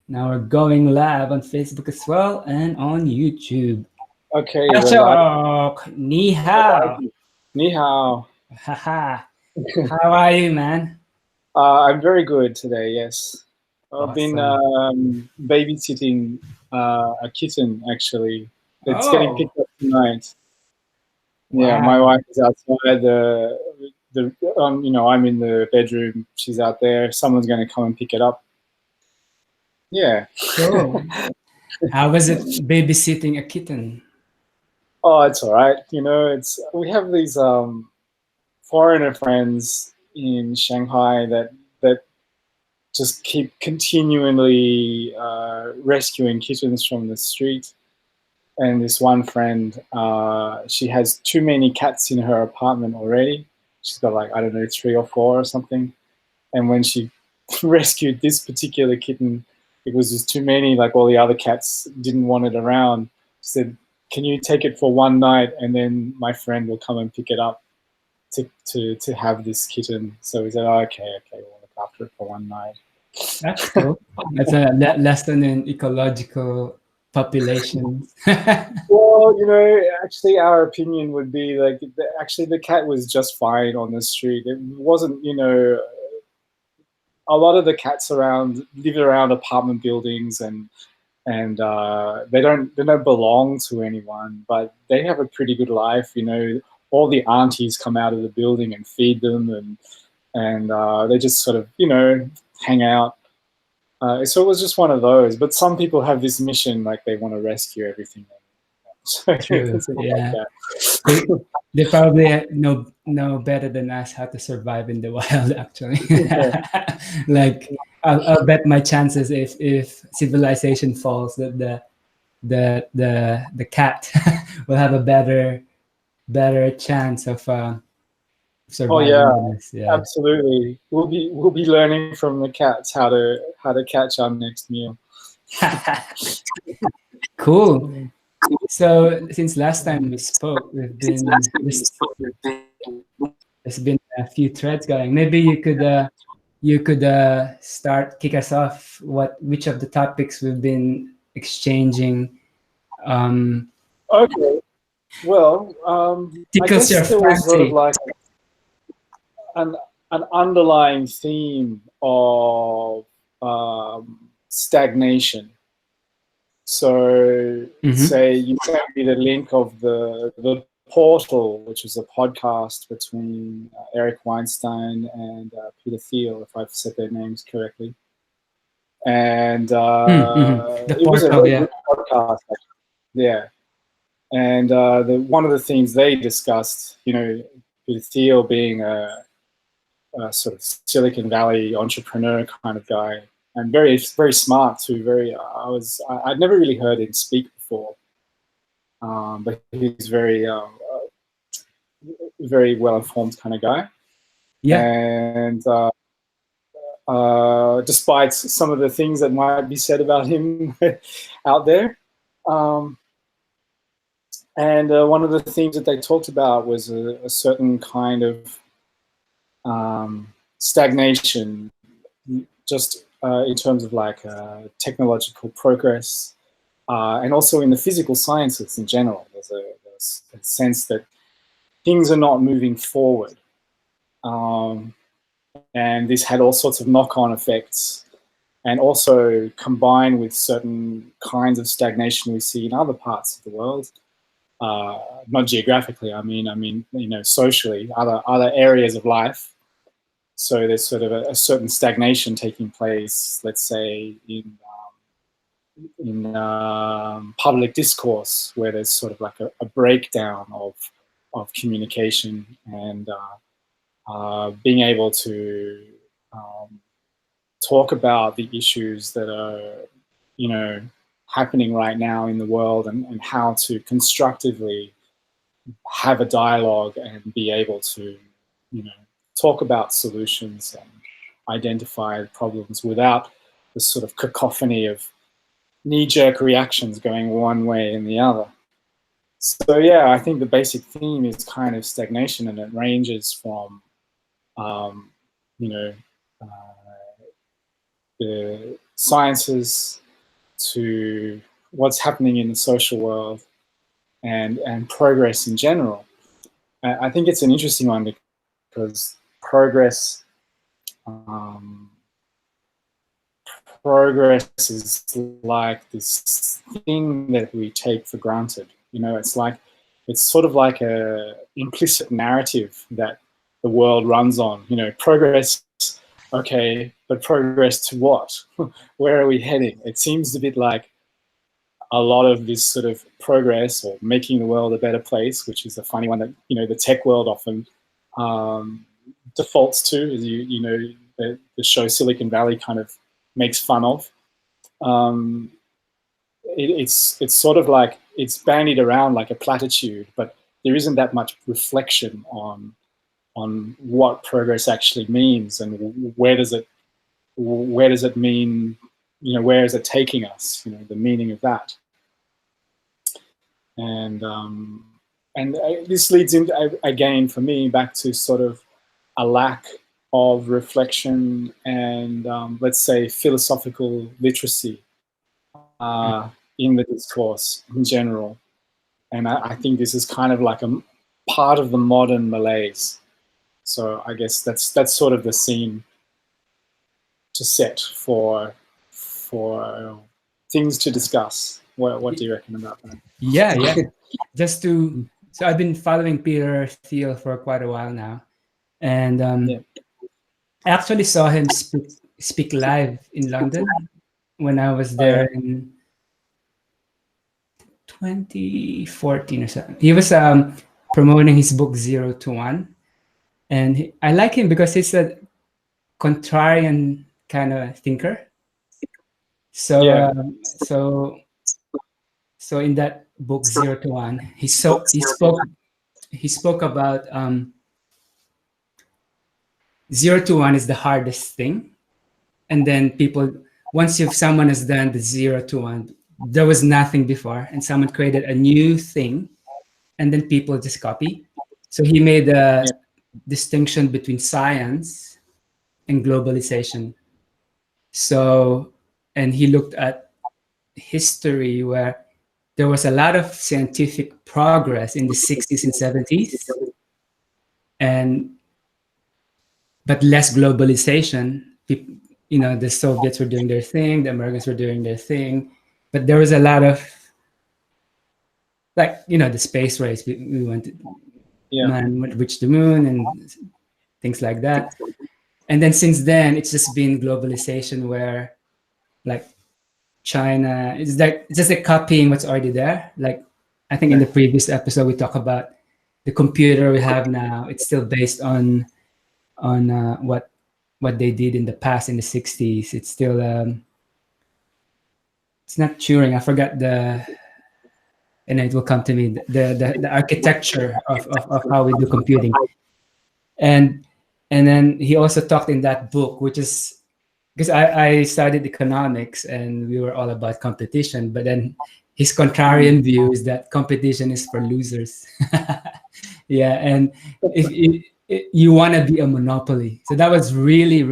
Now we're going live on Facebook as well and on YouTube. Okay, we're live. Ashok, ni hao. Ni hao. Haha. How are you, man? I'm very good today, yes. I've been Awesome. babysitting a kitten, actually. It's getting Oh, picked up tonight. Yeah, my wow. wife is outside. I'm in the bedroom. She's out there. Someone's going to come and pick it up. Yeah. Cool. How was it babysitting a kitten? Oh, it's all right. We have these foreigner friends in Shanghai that just keep continually rescuing kittens from the street. And this one friend, she has too many cats in her apartment already. She's got like, I don't know, 3 or 4 or something. And when she rescued this particular kitten, it was just too many. Like all the other cats didn't want it around. She said, "Can you take it for one night, and then my friend will come and pick it up to have this kitten?" So we said, oh, "Okay, we'll look after it for one night." That's cool. That's a lesson in ecological populations. Well, actually, our opinion would be like, actually, the cat was just fine on the street. It wasn't, a lot of the cats around live around apartment buildings, and they don't belong to anyone, but they have a pretty good life. All the aunties come out of the building and feed them, and they just sort of, hang out. So it was just one of those. But some people have this mission, like they want to rescue everything. So True. it's not like Yeah. They that. they probably know better than us how to survive in the wild. Actually, like I'll bet my chances if civilization falls that the cat will have a better chance of Oh yeah, surviving than us. Yeah. absolutely. We'll be learning from the cats how to catch our next meal. Cool. So since last time we spoke, there's been a few threads going. Maybe you could start kick us off. Which of the topics we've been exchanging um, Okay. Well, I tickles guess your there was sort of fancy? like an an underlying theme of stagnation. So, Mm-hmm. say you sent me the link of the Portal, which is a podcast between Eric Weinstein and Peter Thiel, if I've said their names correctly. And Mm-hmm. The it was a portal, very yeah. good podcast. Yeah, and one of the themes they discussed, Peter Thiel being a sort of Silicon Valley entrepreneur kind of guy, and very very smart too. I'd never really heard him speak before, but he's very well informed kind of guy. Yeah. And despite some of the things that might be said about him out there. Um, and one of the themes that they talked about was a certain kind of stagnation, just in terms of like technological progress, and also in the physical sciences in general. There's a sense that things are not moving forward. Um, and this had all sorts of knock-on effects, and also combined with certain kinds of stagnation we see in other parts of the world, not geographically. I mean, socially, other areas of life. So there's sort of a certain stagnation taking place, let's say, in public discourse, where there's sort of like a breakdown of communication and being able to um, talk about the issues that are, you know, happening right now in the world, and how to constructively have a dialogue and be able to, you know, talk about solutions and identify problems without the sort of cacophony of knee-jerk reactions going one way and the other. So yeah, I think the basic theme is kind of stagnation, and it ranges from, um, you know, uh, the sciences to what's happening in the social world and progress in general. I think it's an interesting one because progress progress is like this thing that we take for granted. You know, it's sort of like a implicit narrative that the world runs on. You know, progress, okay, but progress to what? Where are we heading? It seems a bit like a lot of this sort of progress or making the world a better place, which is a funny one that, you know, the tech world often defaults to, as you know, the show Silicon Valley kind of makes fun of. It's sort of like it's bandied around like a platitude, but there isn't that much reflection on what progress actually means and where does it mean, you know, where is it taking us, you know, the meaning of that. And this leads in again for me back to sort of a lack of reflection and let's say philosophical literacy in the discourse in general. And I think this is kind of like a part of the modern malaise. So I guess that's sort of the scene to set for things to discuss. What do you reckon about that? Yeah. So I've been following Peter Thiel for quite a while now, and I actually saw him speak live in London when I was there in 2014 or something. He was promoting his book 0 to 1, and I like him because he's a contrarian kind of thinker. So so in that book 0 to 1, he spoke about 0 to 1 is the hardest thing, and then once someone has done the 0 to 1, there was nothing before, and someone created a new thing, and then people just copy. So he made a distinction between science and globalization. So, and he looked at history where there was a lot of scientific progress in the 60s and 70s, but less globalization. You know, the Soviets were doing their thing, the Americans were doing their thing, but there was a lot of, like, you know, the space race. We went to man reached the moon and things like that. And then since then, it's just been globalization where, like, China is like just like copying what's already there. Like, I think in the previous episode we talked about the computer we have now. It's still based on what they did in the past in the 60s. It's still it's not Turing. I forgot and it will come to me, the architecture of how we do computing. And then he also talked in that book, which is because I studied economics and we were all about competition, but then his contrarian view is that competition is for losers. Yeah, and if you want to be a monopoly, so that was really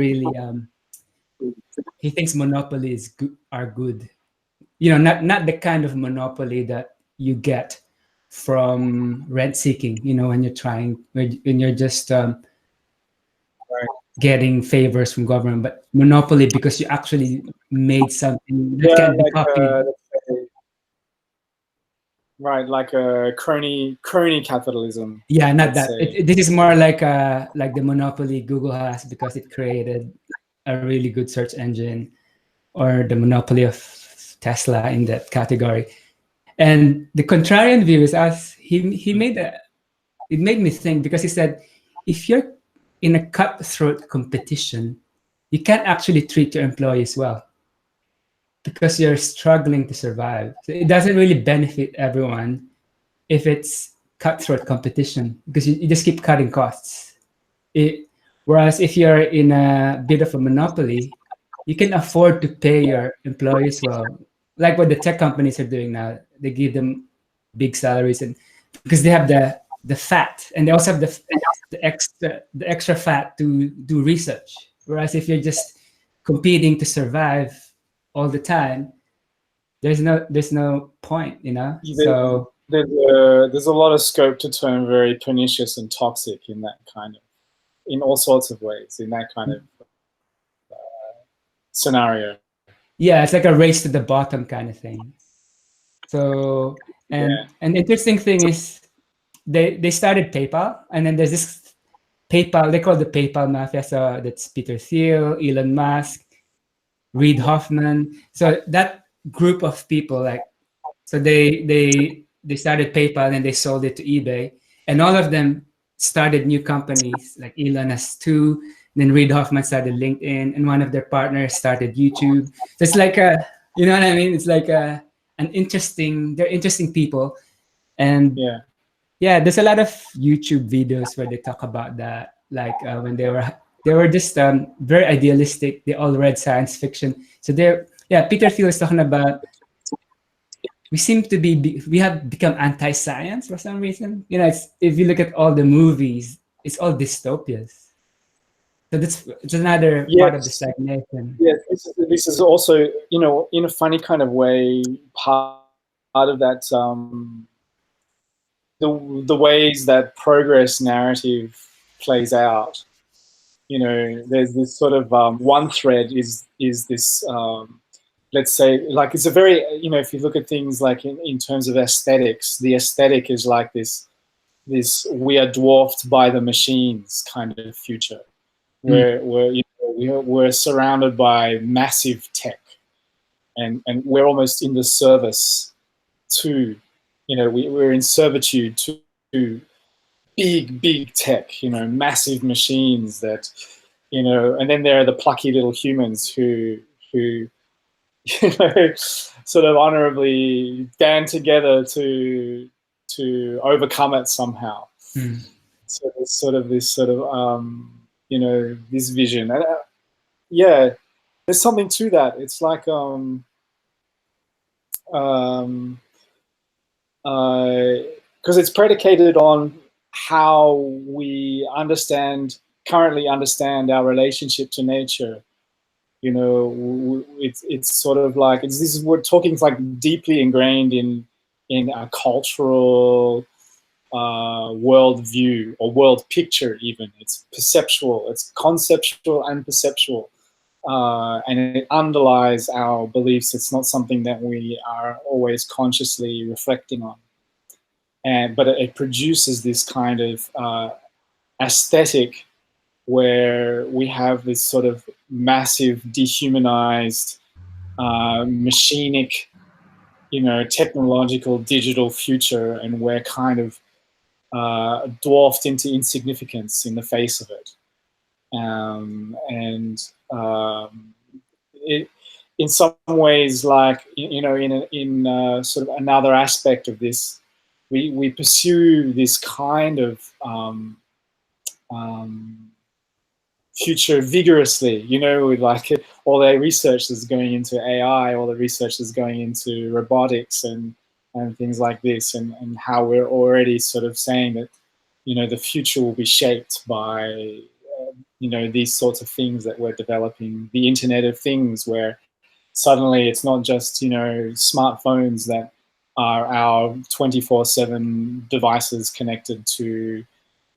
he thinks monopolies are good. You know, not the kind of monopoly that you get from rent seeking. You know, when you're just getting favors from government, but monopoly because you actually made something that can be copied. Right, like a crony capitalism. Yeah, not that. This is more like the monopoly Google has because it created a really good search engine, or the monopoly of Tesla in that category. And the contrarian view is it made me think, because he said, if you're in a cutthroat competition, you can't actually treat your employees well because you're struggling to survive. So it doesn't really benefit everyone if it's cutthroat competition, because you just keep cutting costs. Whereas if you're in a bit of a monopoly, you can afford to pay your employees well, like what the tech companies are doing now. They give them big salaries, and because they have the fat, and they also have the extra fat to do research. Whereas if you're just competing to survive all the time, there's no point, you know. So there's a lot of scope to turn very pernicious and toxic in that kind of, in all sorts of ways, in that kind of scenario. yeah, it's like a race to the bottom kind of thing. So Yeah. and interesting thing is they started PayPal, and then there's this PayPal, they call the PayPal mafia. So that's Peter Thiel, Elon Musk, Reid Hoffman. So that group of people, like, so they started PayPal and they sold it to eBay, and all of them started new companies. Like Elon has two, then Reid Hoffman started LinkedIn, and one of their partners started YouTube. So it's like a, you know what I mean? It's like they're interesting people, and Yeah. yeah, there's a lot of YouTube videos where they talk about that, like when they were just very idealistic. They all read science fiction, so they're yeah. Peter Thiel is talking about we seem to we have become anti-science for some reason. You know, if you look at all the movies, it's all dystopias. So it's another part of the Yes. stagnation. Yes. This is also, you know, in a funny kind of way, part of that the ways that progress narrative plays out. You know, there's this sort of one thread is this let's say, like, it's a very, you know, if you look at things like in terms of aesthetics, the aesthetic is like this we are dwarfed by the machines kind of future, where you know, we're surrounded by massive tech, and we're almost in the service to, you know, we're in servitude to big tech, you know, massive machines that, you know, and then there are the plucky little humans who you know, sort of honorably band together to overcome it somehow. So there's sort of this sort of you know, this vision, and yeah, there's something to that. It's like because it's predicated on how we currently understand our relationship to nature. You know, it's sort of like we're talking like deeply ingrained in a cultural world view or world picture. Even it's perceptual, it's conceptual and perceptual, and it underlies our beliefs. It's not something that we are always consciously reflecting on, but it produces this kind of aesthetic where we have this sort of massive dehumanized, machinic, you know, technological digital future, and we're kind of dwarfed into insignificance in the face of it. And it, in some ways, like, you know, in sort of another aspect of this, we pursue this kind of future vigorously, you know, with like all the research that's going into AI, all the research that's going into robotics and things like this, and how we're already sort of saying that, you know, the future will be shaped by, you know, these sorts of things that we're developing, the Internet of Things, where suddenly it's not just, you know, smartphones that are our 24/7 devices connected to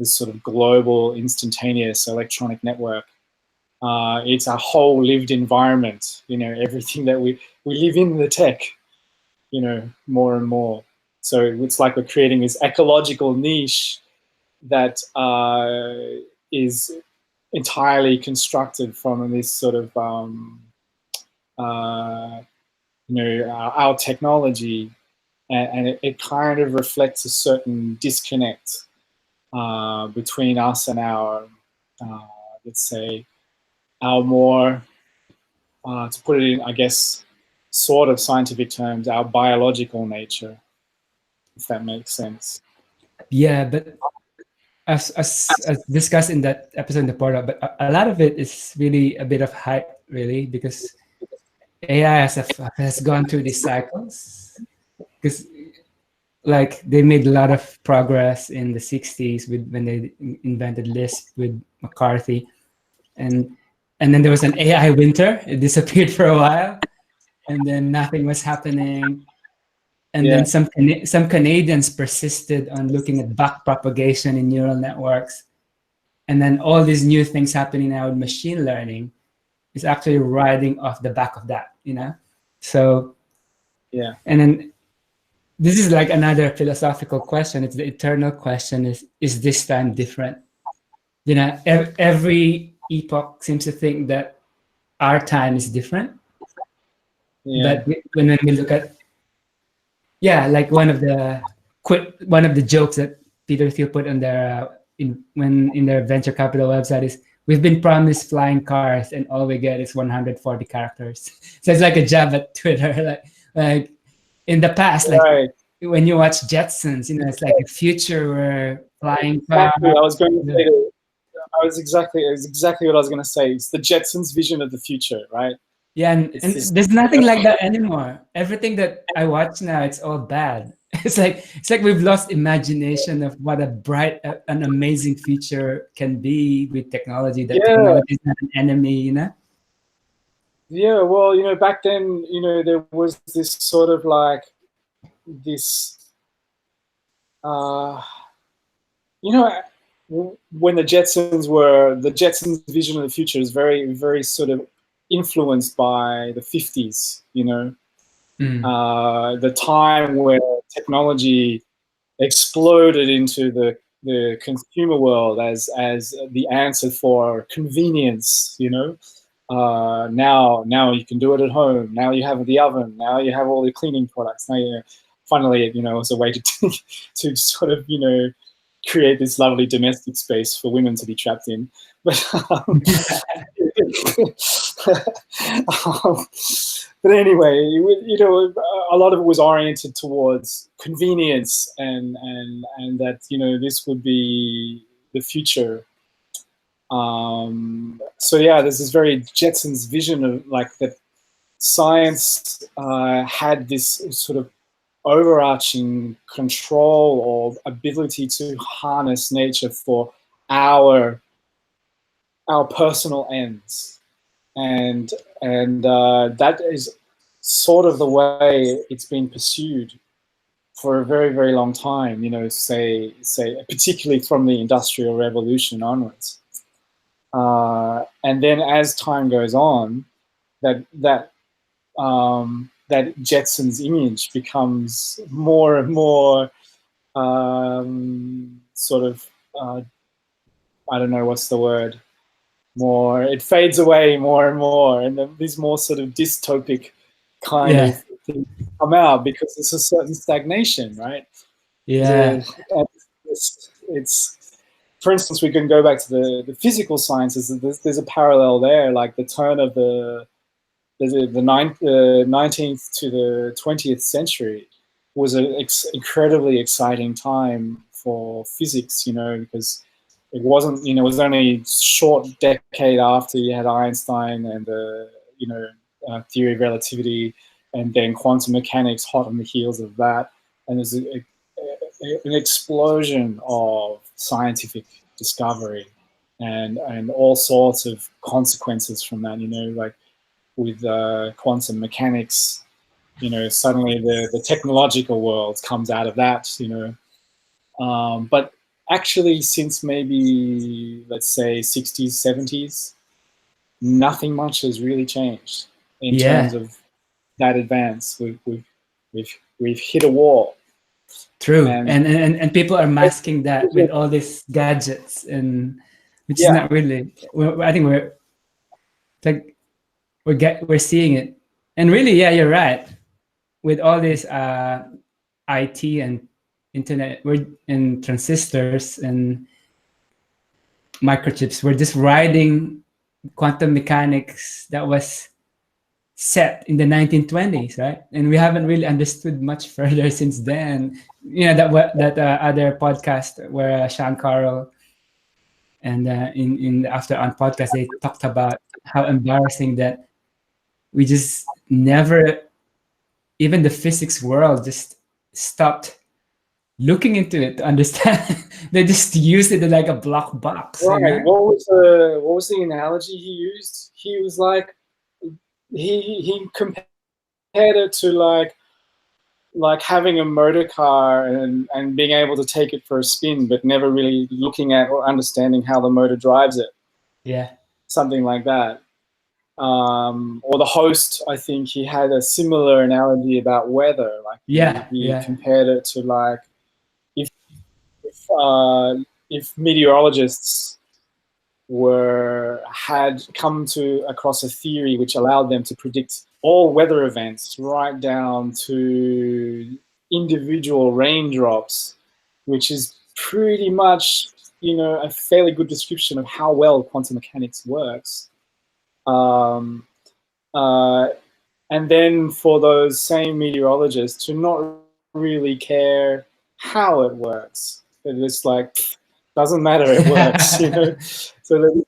this sort of global instantaneous electronic network. It's a whole lived environment, you know, everything that we live in the tech, you know, more and more. So it's like we're creating this ecological niche that is entirely constructed from this sort of, you know, our technology, and it kind of reflects a certain disconnect between us and our, let's say, our more, to put it in, I guess, sort of scientific terms, our biological nature, if that makes sense. Yeah, but as discussed in that episode in the portal, but a lot of it is really a bit of hype, really, because AI has gone through these cycles. Because like they made a lot of progress in the 60s with when they invented Lisp with McCarthy, and and then there was an AI winter. It disappeared for a while, and then nothing was happening. And then some Canadians persisted on looking at back propagation in neural networks. And then all these new things happening now with machine learning is actually riding off the back of that, you know? So, yeah, and then this is like another philosophical question. It's the eternal question is this time different? You know, every epoch seems to think that our time is different. yeah, But when we look at, like one of the jokes that Peter Thiel put on their in their venture capital website is, we've been promised flying cars and all we get is 140 characters. So it's like a jab at Twitter. Like in the past, like right. when you watch Jetsons, you know, it's like a future where flying cars. Exactly. I was going to say that. It was exactly what I was going to say. It's the Jetsons' vision of the future, right? Yeah, and This, there's nothing like that anymore. Everything that I watch now, it's all bad. It's like we've lost imagination of what a bright, an amazing future can be with technology. That technology is not an enemy, you know. Yeah, well, back then, there was this sort of like this, when the Jetsons' vision of the future is very, very sort of influenced by the 50s, the time where technology exploded into the consumer world as the answer for convenience, now you can do it at home. Now you have the oven. Now you have all the cleaning products. Now finally, it's a way to sort of, create this lovely domestic space for women to be trapped in. But but anyway, a lot of it was oriented towards convenience and that, this would be the future. So yeah, there's this very Jetsons vision of like that science had this sort of overarching control or ability to harness nature for our personal ends, and that is sort of the way it's been pursued for a very, very long time. Say particularly from the Industrial Revolution onwards, and then as time goes on, that Jetsons image becomes more and more sort of, I don't know what's the word, more, it fades away more and more, and then these more sort of dystopic kind of things come out because there's a certain stagnation, right? It's for instance, we can go back to the physical sciences. There's a parallel there, like the turn of the 19th to the 20th century was an incredibly exciting time for physics, because it wasn't, it was only a short decade after you had Einstein and the, theory of relativity, and then quantum mechanics hot on the heels of that. And there's an explosion of scientific discovery and all sorts of consequences from that, like with quantum mechanics, suddenly the technological world comes out of that, but actually since maybe, let's say, 60s, 70s, nothing much has really changed in terms of that advance. We've hit a wall. True, and people are masking that with all these gadgets, and which is not really. I think we're seeing it, and really, yeah, you're right. With all this IT and internet, and transistors and microchips, we're just riding quantum mechanics that was set in the 1920s, right? And we haven't really understood much further since then. That other podcast where Sean Carroll and in the After On podcast, they talked about how embarrassing that we just never, even the physics world just stopped looking into it to understand. They just used it like a black box, you Right. know? What was the analogy he used? He was like he compared it to like having a motor car and being able to take it for a spin, but never really looking at or understanding how the motor drives it. Yeah. Something like that. Or the host, I think he had a similar analogy about weather. Like Yeah. he Yeah. compared it to like if if, uh, if meteorologists had come to across a theory which allowed them to predict all weather events right down to individual raindrops, which is pretty much, you know, a fairly good description of how well quantum mechanics works. Um, uh, and then for those same meteorologists to not really care how it works, they're just like, doesn't matter, it works, you know. So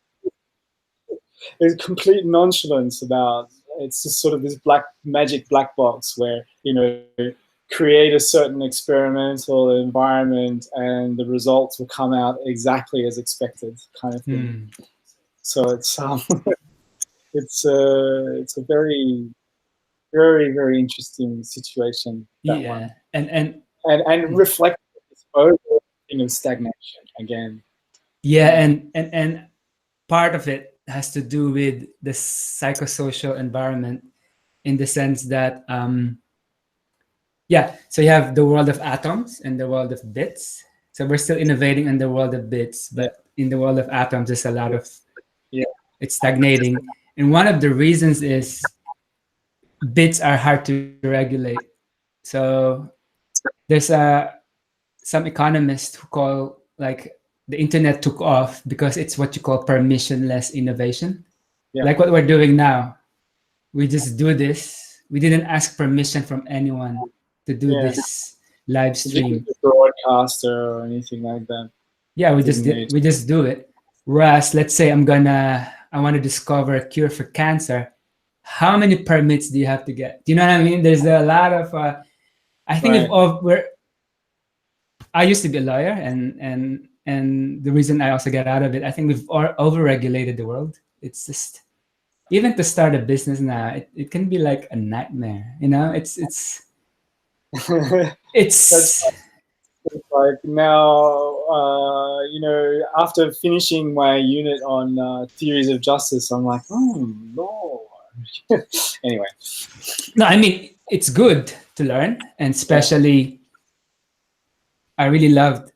there's complete nonchalance about it's just sort of this magic black box where, you know, create a certain experimental environment and the results will come out exactly as expected, kind of thing. So it's a very very interesting situation, that Yeah. one, And reflect this overall thing of stagnation again. yeah, and part of it has to do with the psychosocial environment in the sense that yeah, so you have the world of atoms and the world of bits. So we're still innovating in the world of bits, Yeah, but in the world of atoms there's a lot of yeah, it's stagnating. And one of the reasons is bits are hard to regulate. So there's some economists who call like the internet took off because it's what you call permissionless innovation. yeah, Like what we're doing now. We just do this. We didn't ask permission from anyone to do yeah. this live You didn't stream. need a broadcaster or anything like that. Yeah, Didn't need. we just do it. Whereas let's say I want to discover a cure for cancer. How many permits do you have to get? Do you know what I mean? There's a lot of I think if Right. of we're I used to be a lawyer, and the reason I also get out of it, I think we've overregulated the world. It's just even to start a business now, it can be like a nightmare. You know, That's it's like now, you know, after finishing my unit on theories of justice, I'm like, oh no. Anyway, no. I mean, it's good to learn, and yeah, especially I really loved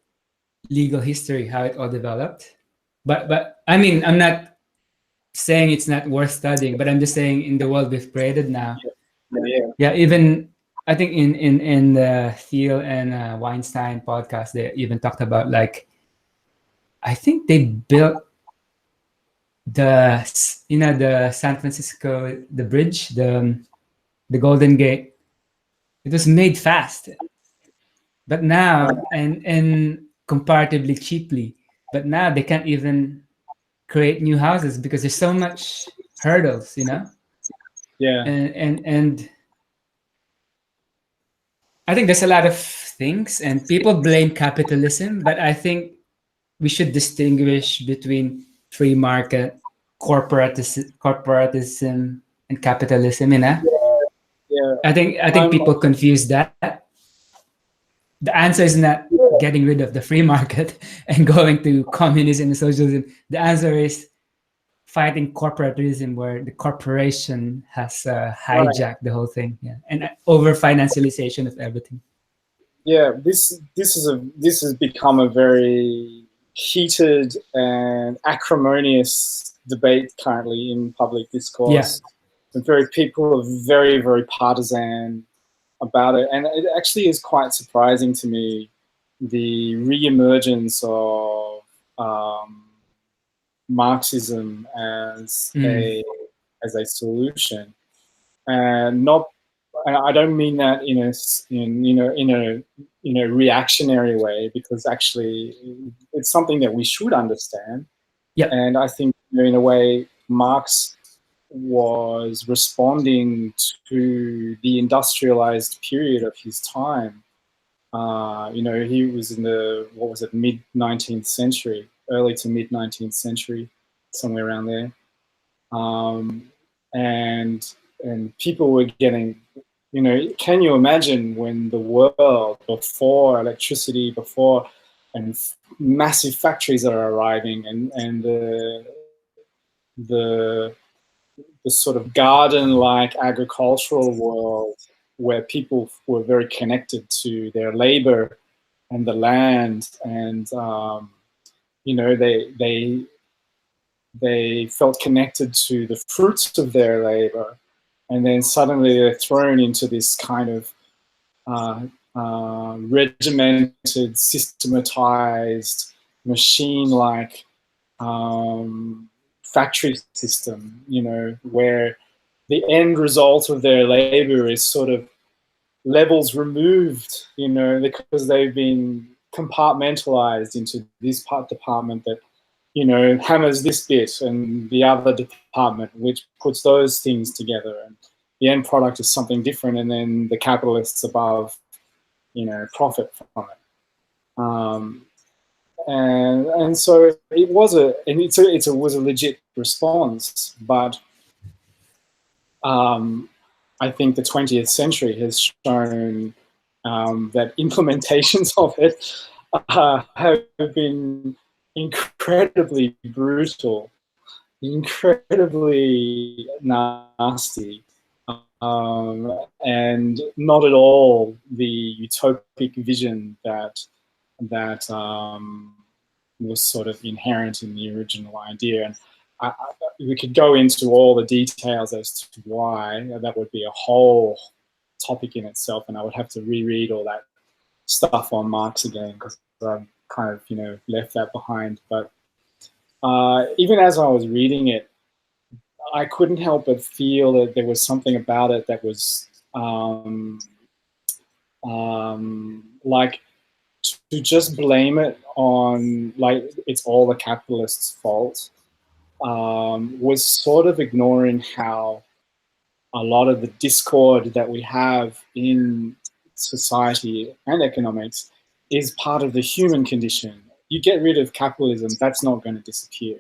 legal history, how it all developed. But I mean, I'm not saying it's not worth studying, but I'm just saying in the world we've created now, yeah, yeah. yeah, even I think in the Thiel and Weinstein podcast, they even talked about like I think they built the the San Francisco the bridge the Golden Gate. It was made fast, but now and comparatively cheaply. But now they can't even create new houses because there's so much hurdles, you know. Yeah. And I think there's a lot of things, and people blame capitalism, but I think we should distinguish between free market, corporatism, and capitalism. You know, Yeah. I think I'm people confuse that. The answer is not getting rid of the free market and going to communism and socialism. The answer is fighting corporatism, where the corporation has right. hijacked the whole thing, yeah, and over financialization of everything. Yeah, this has become a very heated and acrimonious debate currently in public Yeah, discourse. And very people are very partisan about it, and it actually is quite surprising to me the re-emergence of Marxism mm. as a solution, and not. And I don't mean that in a reactionary way, because actually it's something that we should understand. Yeah, And I think, you know, in a way, Marx was responding to the industrialized period of his time, He was in the, what was it, mid 19th century, early to mid 19th century, somewhere around there. And people were getting, can you imagine when the world, before electricity, before, and massive factories are arriving, and the sort of garden-like agricultural world where people were very connected to their labor and the land, and they felt connected to the fruits of their labor, and then suddenly they're thrown into this kind of regimented, systematized, machine-like factory system, where the end result of their labor is sort of levels removed, because they've been compartmentalized into this department that, hammers this bit, and the other department which puts those things together, and the end product is something different, and then the capitalists above, profit from it. And so it was was a legit response, but I think the 20th century has shown that implementations of it have been incredibly brutal, incredibly nasty, and not at all the utopic vision that was sort of inherent in the original idea. And we could go into all the details as to why. That would be a whole topic in itself, and I would have to reread all that stuff on Marx again, because I've kind of left that behind. But even as I was reading it, I couldn't help but feel that there was something about it that was like, to just blame it on, like, it's all the capitalists' fault, was sort of ignoring how a lot of the discord that we have in society and economics is part of the human condition. You get rid of capitalism, that's not going to disappear.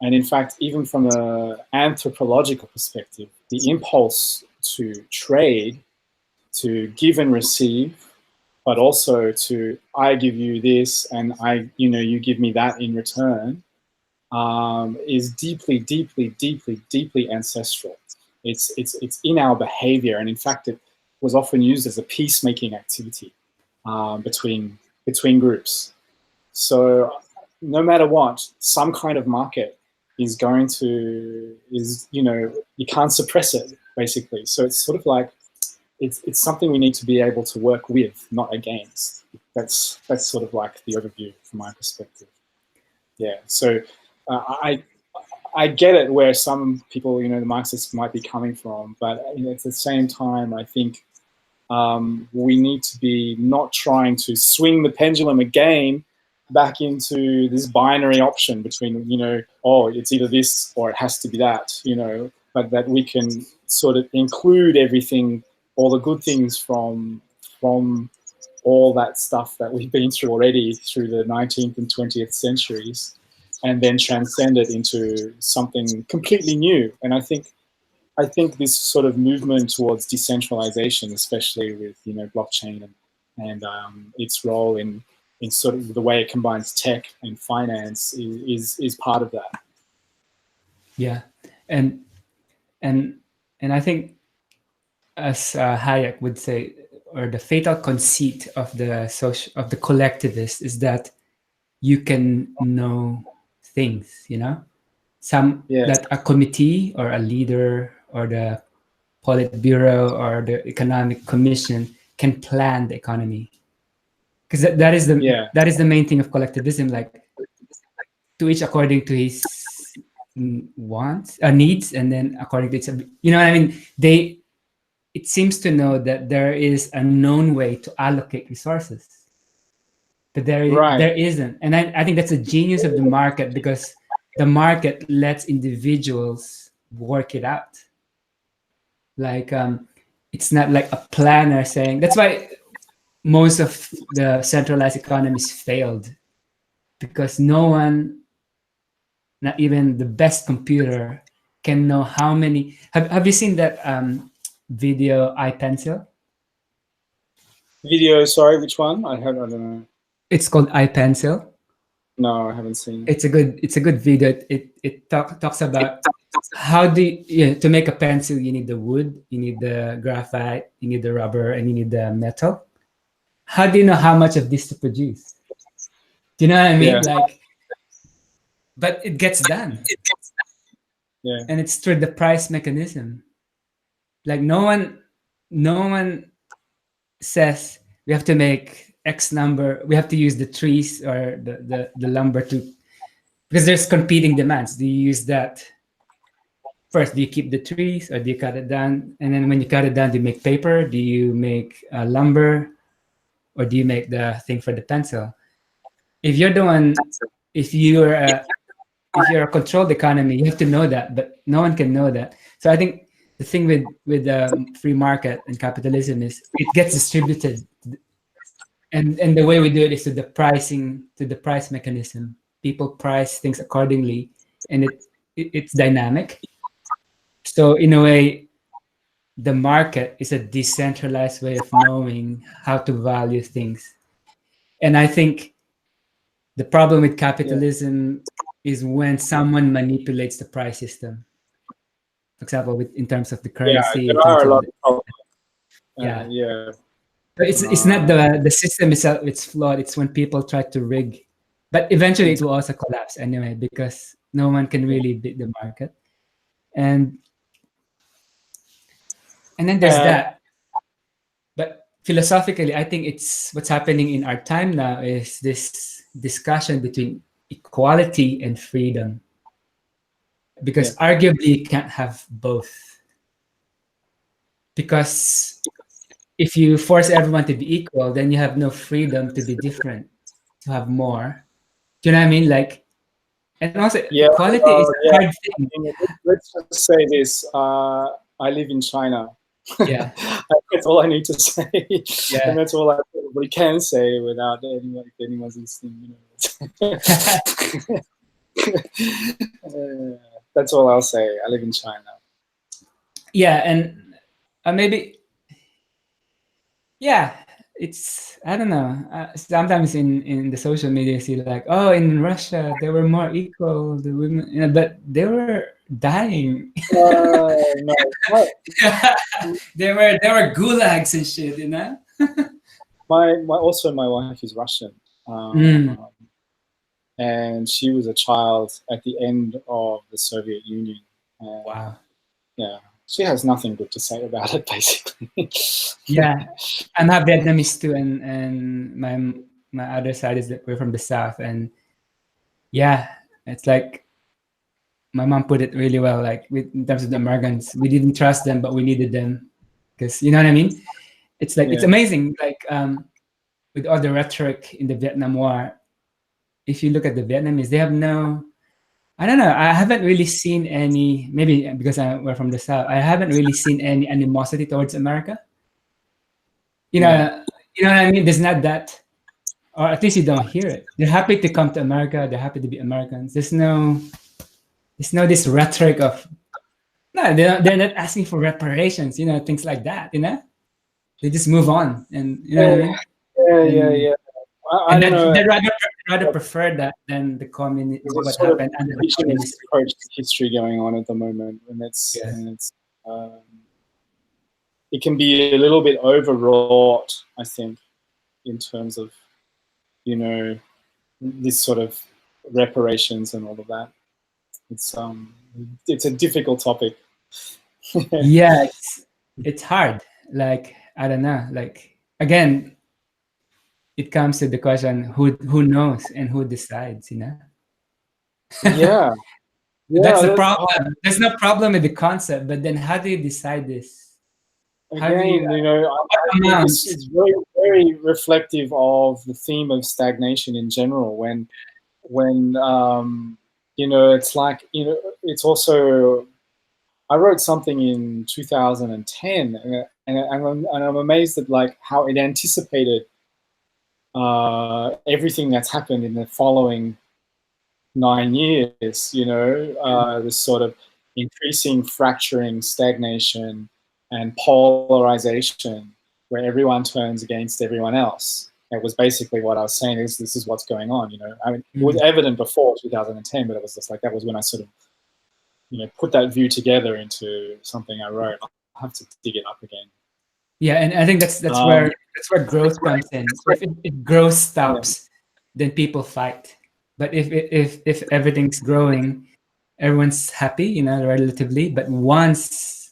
And in fact, even from an anthropological perspective, the impulse to trade, to give and receive, but also to, I give you this and you give me that in return, is deeply, deeply, deeply, deeply ancestral. It's in our behavior, and in fact, it was often used as a peacemaking activity between groups. So no matter what, some kind of market is going to, you can't suppress it, basically. So it's sort of like, it's something we need to be able to work with, not against. That's sort of like the overview from my perspective. Yeah. So I get it where some people, the Marxists might be coming from, but at the same time, I think we need to be not trying to swing the pendulum again back into this binary option between, it's either this or it has to be that, but that we can sort of include everything, all the good things from all that stuff that we've been through already through the 19th and 20th centuries, and then transcend it into something completely new. And I think this sort of movement towards decentralization, especially with blockchain and its role in sort of the way it combines tech and finance, is part of that. Yeah, and I think, as Hayek would say, or the fatal conceit of the collectivist is that you can know things, that a committee or a leader or the Politburo or the Economic Commission can plan the economy, because that is the main thing of collectivism, like, to each according to his wants, needs, and then according to its, what I mean. It seems to know that there is a known way to allocate resources, but there isn't. And I think that's a genius of the market, because the market lets individuals work it out. Like, it's not like a planner saying. That's why most of the centralized economies failed because no one, not even the best computer, can know how many. Have you seen that video iPencil? Video, sorry, which one? I don't know. It's called iPencil. No, I haven't seen it. It's a good video. It talks about how to make a pencil. You need the wood, you need the graphite, you need the rubber, and you need the metal. How do you know how much of this to produce? Do you know what I mean? Yeah. Like, but it gets done. Yeah. And it's through the price mechanism. Like no one says we have to make X number. We have to use the trees or the lumber to, because there's competing demands. Do you use that first? Do you keep the trees or do you cut it down? And then when you cut it down, do you make paper? Do you make lumber? Or do you make the thing for the pencil? If you're the one, if you're a controlled economy, you have to know that, but no one can know that. So I think the thing with the free market and capitalism is it gets distributed, and the way we do it is to the price mechanism. People price things accordingly, and it's dynamic. So in a way, the market is a decentralized way of knowing how to value things. And I think the problem with capitalism is when someone manipulates the price system. For example, in terms of the currency, in there terms are a of lot of problems. yeah. So it's not the system itself, it's flawed. It's when people try to rig, but eventually it will also collapse anyway because no one can really beat the market. And then there's that. But philosophically, I think it's what's happening in our time now is this discussion between equality and freedom. Because arguably you can't have both. Because if you force everyone to be equal, then you have no freedom to be different, to have more. Do you know what I mean? Like, and also equality is a hard thing. Let's just say this. I live in China. Yeah. That's all I need to say. Yeah. And that's all I probably can say without anyone's listening. That's all I'll say. I live in China. Yeah, and maybe, yeah, it's, I don't know. Sometimes in the social media, you see like, oh, in Russia they were more equal, the women, but they were dying. No. There were gulags and shit, you know. My wife is Russian, and she was a child at the end of the Soviet Union. Wow. Yeah, she has nothing good to say about it, basically. Yeah, I'm half Vietnamese too, and my other side is that we're from the south, and yeah, it's like my mom put it really well. Like in terms of the Americans, we didn't trust them, but we needed them because you know what I mean. It's like it's amazing. Like with all the rhetoric in the Vietnam War, if you look at the Vietnamese, they have no. I don't know. I haven't really seen any. Maybe because we're from the south, I haven't really seen any animosity towards America. You know what I mean? There's not that, or at least you don't hear it. They're happy to come to America. They're happy to be Americans. There's no this rhetoric of no. They're not asking for reparations. You know, things like that. You know, they just move on, and you know what I mean? Yeah. I don't know. They'd rather prefer that than the communist. What happened under the communist approach to history going on at the moment, and it can be a little bit overwrought, I think, in terms of this sort of reparations and all of that. It's a difficult topic. Yeah, it's hard. Like I don't know. Like again, it comes to the question: who knows and who decides? You know. Yeah. That's the problem. There's no problem with the concept, but then how do you decide this? Again, it's very, very reflective of the theme of stagnation in general. When it's like it's also. I wrote something in 2010, and I'm amazed at like how it anticipated everything that's happened in the following 9 years, you know, this sort of increasing fracturing, stagnation, and polarization, where everyone turns against everyone else. That was basically what I was saying. This is what's going on, you know. I mean, it was evident before 2010, but it was just like that was when I sort of, you know, put that view together into something I wrote. I'll have to dig it up again. Yeah, and I think that's where growth comes in. If growth stops, then people fight. But if everything's growing, everyone's happy, you know, relatively. But once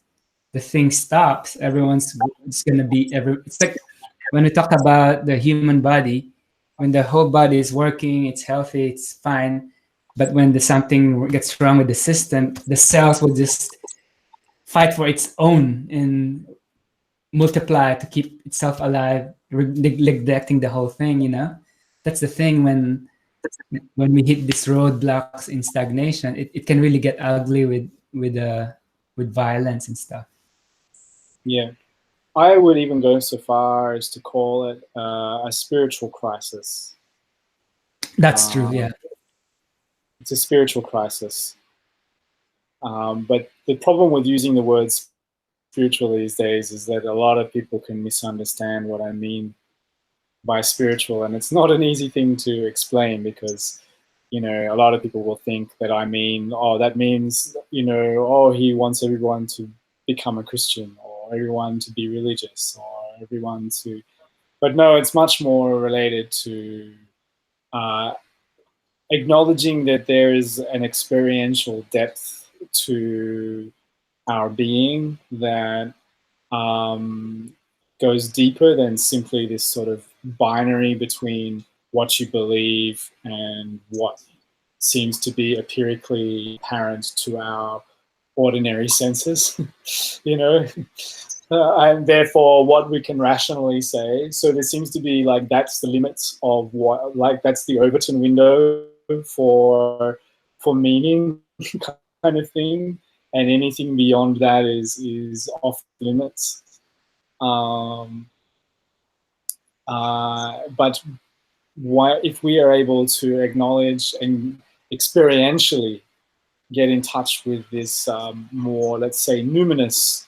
the thing stops, it's gonna be it's like when we talk about the human body, when the whole body is working, it's healthy, it's fine. But when the something gets wrong with the system, the cells will just fight for its own and multiply to keep itself alive, neglecting the whole thing, you know. That's the thing when we hit these roadblocks in stagnation, it can really get ugly with violence and stuff. Yeah, I would even go so far as to call it a spiritual crisis. That's true. Yeah, it's a spiritual crisis. But the problem with using the word spiritual these days is that a lot of people can misunderstand what I mean by spiritual, and it's not an easy thing to explain because, you know, a lot of people will think that I mean, oh, that means, you know, oh, he wants everyone to become a Christian or everyone to be religious or everyone to, but no, it's much more related to acknowledging that there is an experiential depth to our being that goes deeper than simply this sort of binary between what you believe and what seems to be empirically apparent to our ordinary senses, you know, and therefore what we can rationally say. So there seems to be like that's the limits of what, like that's the Overton window for meaning kind of thing, and anything beyond that is off limits. But why, if we are able to acknowledge and experientially get in touch with this more, let's say, numinous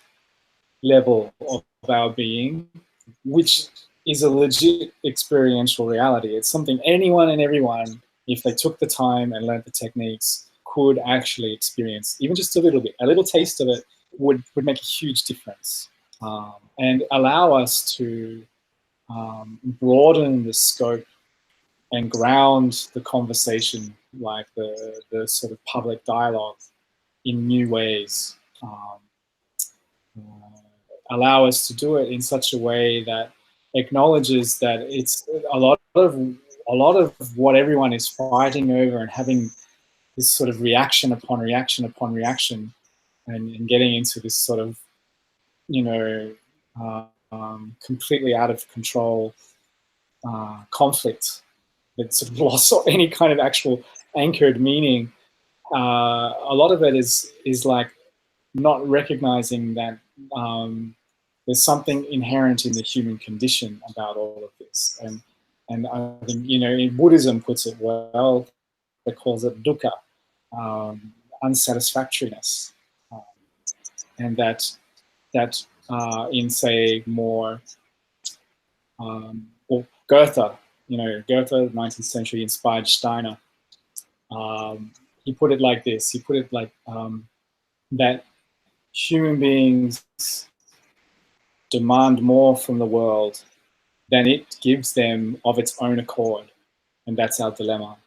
level of our being, which is a legit experiential reality. It's something anyone and everyone, if they took the time and learned the techniques, could actually experience. Even just a little bit, a little taste of it would make a huge difference and allow us to broaden the scope and ground the conversation, like the sort of public dialogue, in new ways. Allow us to do it in such a way that acknowledges that it's a lot of what everyone is fighting over and having this sort of reaction upon reaction upon reaction, and getting into this sort of, you know, completely out of control conflict that sort of lost any kind of actual anchored meaning. A lot of it is like not recognizing that there's something inherent in the human condition about all of this, and I think, you know, in Buddhism puts it well. It calls it dukkha, unsatisfactoriness, and that in, say, more well, Goethe, you know, Goethe, 19th century inspired Steiner. He put it like this. He put it like that human beings demand more from the world than it gives them of its own accord, and that's our dilemma.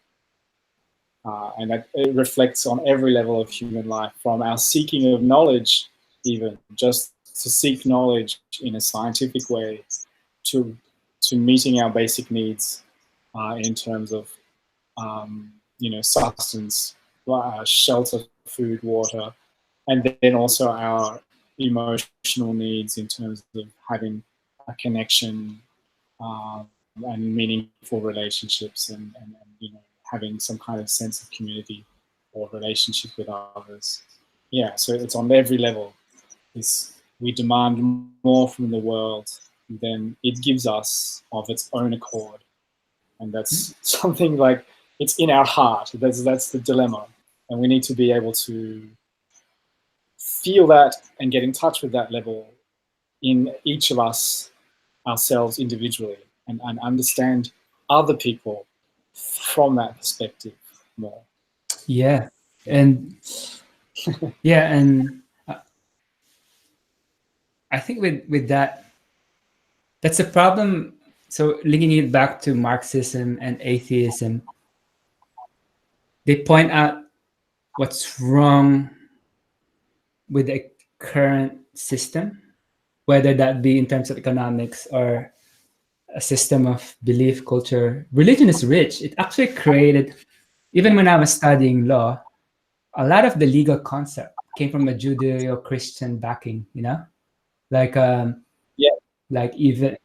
And that it reflects on every level of human life, from our seeking of knowledge, even just to seek knowledge in a scientific way, to meeting our basic needs in terms of you know, sustenance, shelter, food, water, and then also our emotional needs in terms of having a connection and meaningful relationships, and you know, having some kind of sense of community or relationship with others. Yeah, so it's on every level. We demand more from the world than it gives us of its own accord. and that's something like it's in our heart. That's the dilemma, and we need to be able to feel that and get in touch with that level in each of us, ourselves individually, and understand other people from that perspective more. Yeah, and yeah, and I think with that, that's a problem. So linking it back to Marxism and atheism, they point out what's wrong with the current system, whether that be in terms of economics or a system of belief culture. Religion is rich. It actually created, even when I was studying law, a lot of the legal concept came from a Judeo-Christian backing, like Yeah, like even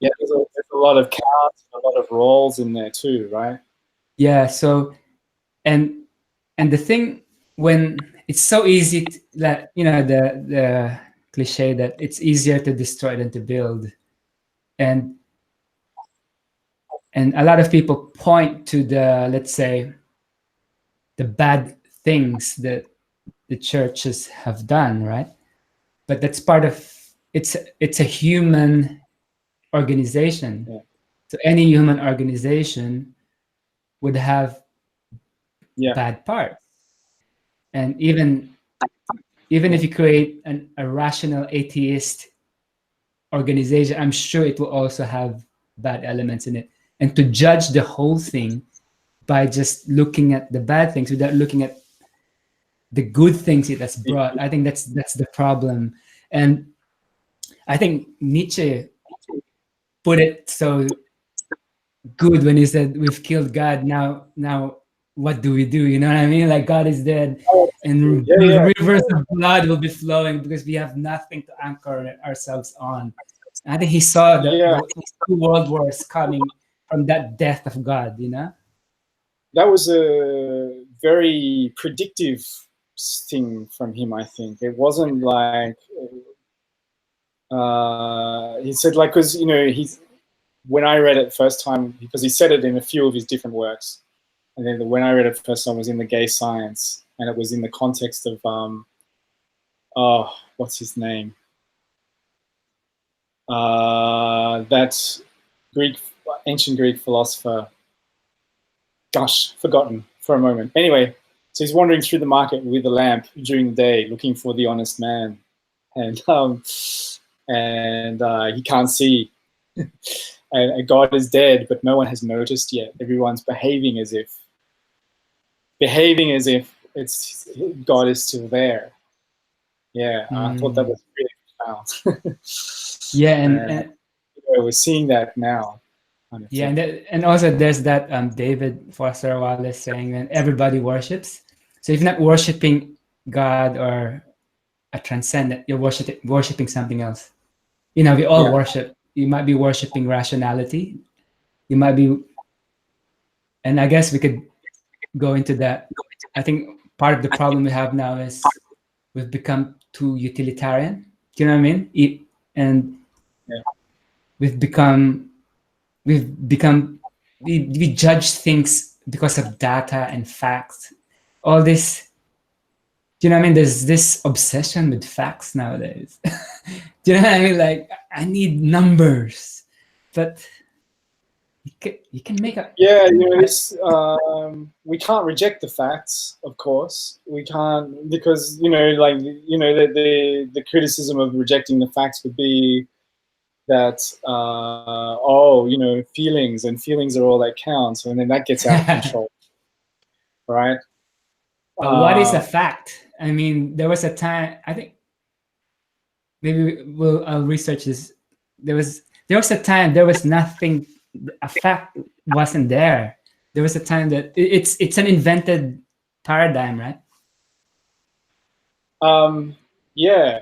yeah. There's a lot of counts, a lot of roles in there too, right? yeah. So and the thing, when it's so easy to, that the cliche that it's easier to destroy than to build, and a lot of people point to the, let's say, the bad things that the churches have done, right? But that's part of, it's a human organization. Yeah. So any human organization would have Yeah. bad parts, and even if you create a rational atheist organization, I'm sure it will also have bad elements in it. And to judge the whole thing by just looking at the bad things without looking at the good things it has brought, I think that's the problem. And I think Nietzsche put it so good when he said, "We've killed God. Now, what do we do?" You know what I mean? Like, God is dead, and Yeah, yeah. rivers of blood will be flowing because we have nothing to anchor ourselves on. And I think he saw Yeah. the two world wars coming from that death of God. That was a very predictive thing from him, I think. It wasn't like he said, like, because he's, when I read it first time, because he said it in a few of his different works, and then when I read it first time was in the Gay Science, and it was in the context of oh, what's his name? That ancient Greek philosopher. Gosh, forgotten for a moment. Anyway, so he's wandering through the market with a lamp during the day, looking for the honest man, and he can't see. And God is dead, but no one has noticed yet. Everyone's behaving as if it's God is still there. Yeah, I thought that was really profound. Yeah, and we're seeing that now. Kind of yeah, and also there's that David Foster Wallace saying that everybody worships. So if you're not worshiping God or a transcendent, you're worshiping something else. We all worship. You might be worshiping rationality. You might be, and I guess we could go into that. I think part of the problem we have now is we've become too utilitarian. Do you know what I mean? And we've become we judge things because of data and facts. All this, do you know what I mean? There's this obsession with facts nowadays. Do you know what I mean? Like, I need numbers, but you can make a we can't reject the facts, of course. We can't, because the criticism of rejecting the facts would be that feelings are all that counts, and then that gets out of control, right? But what is a fact? I mean, there was a time, I think maybe I'll research this. There was a time there was nothing, a fact wasn't there. There was a time that it's an invented paradigm, right? Yeah.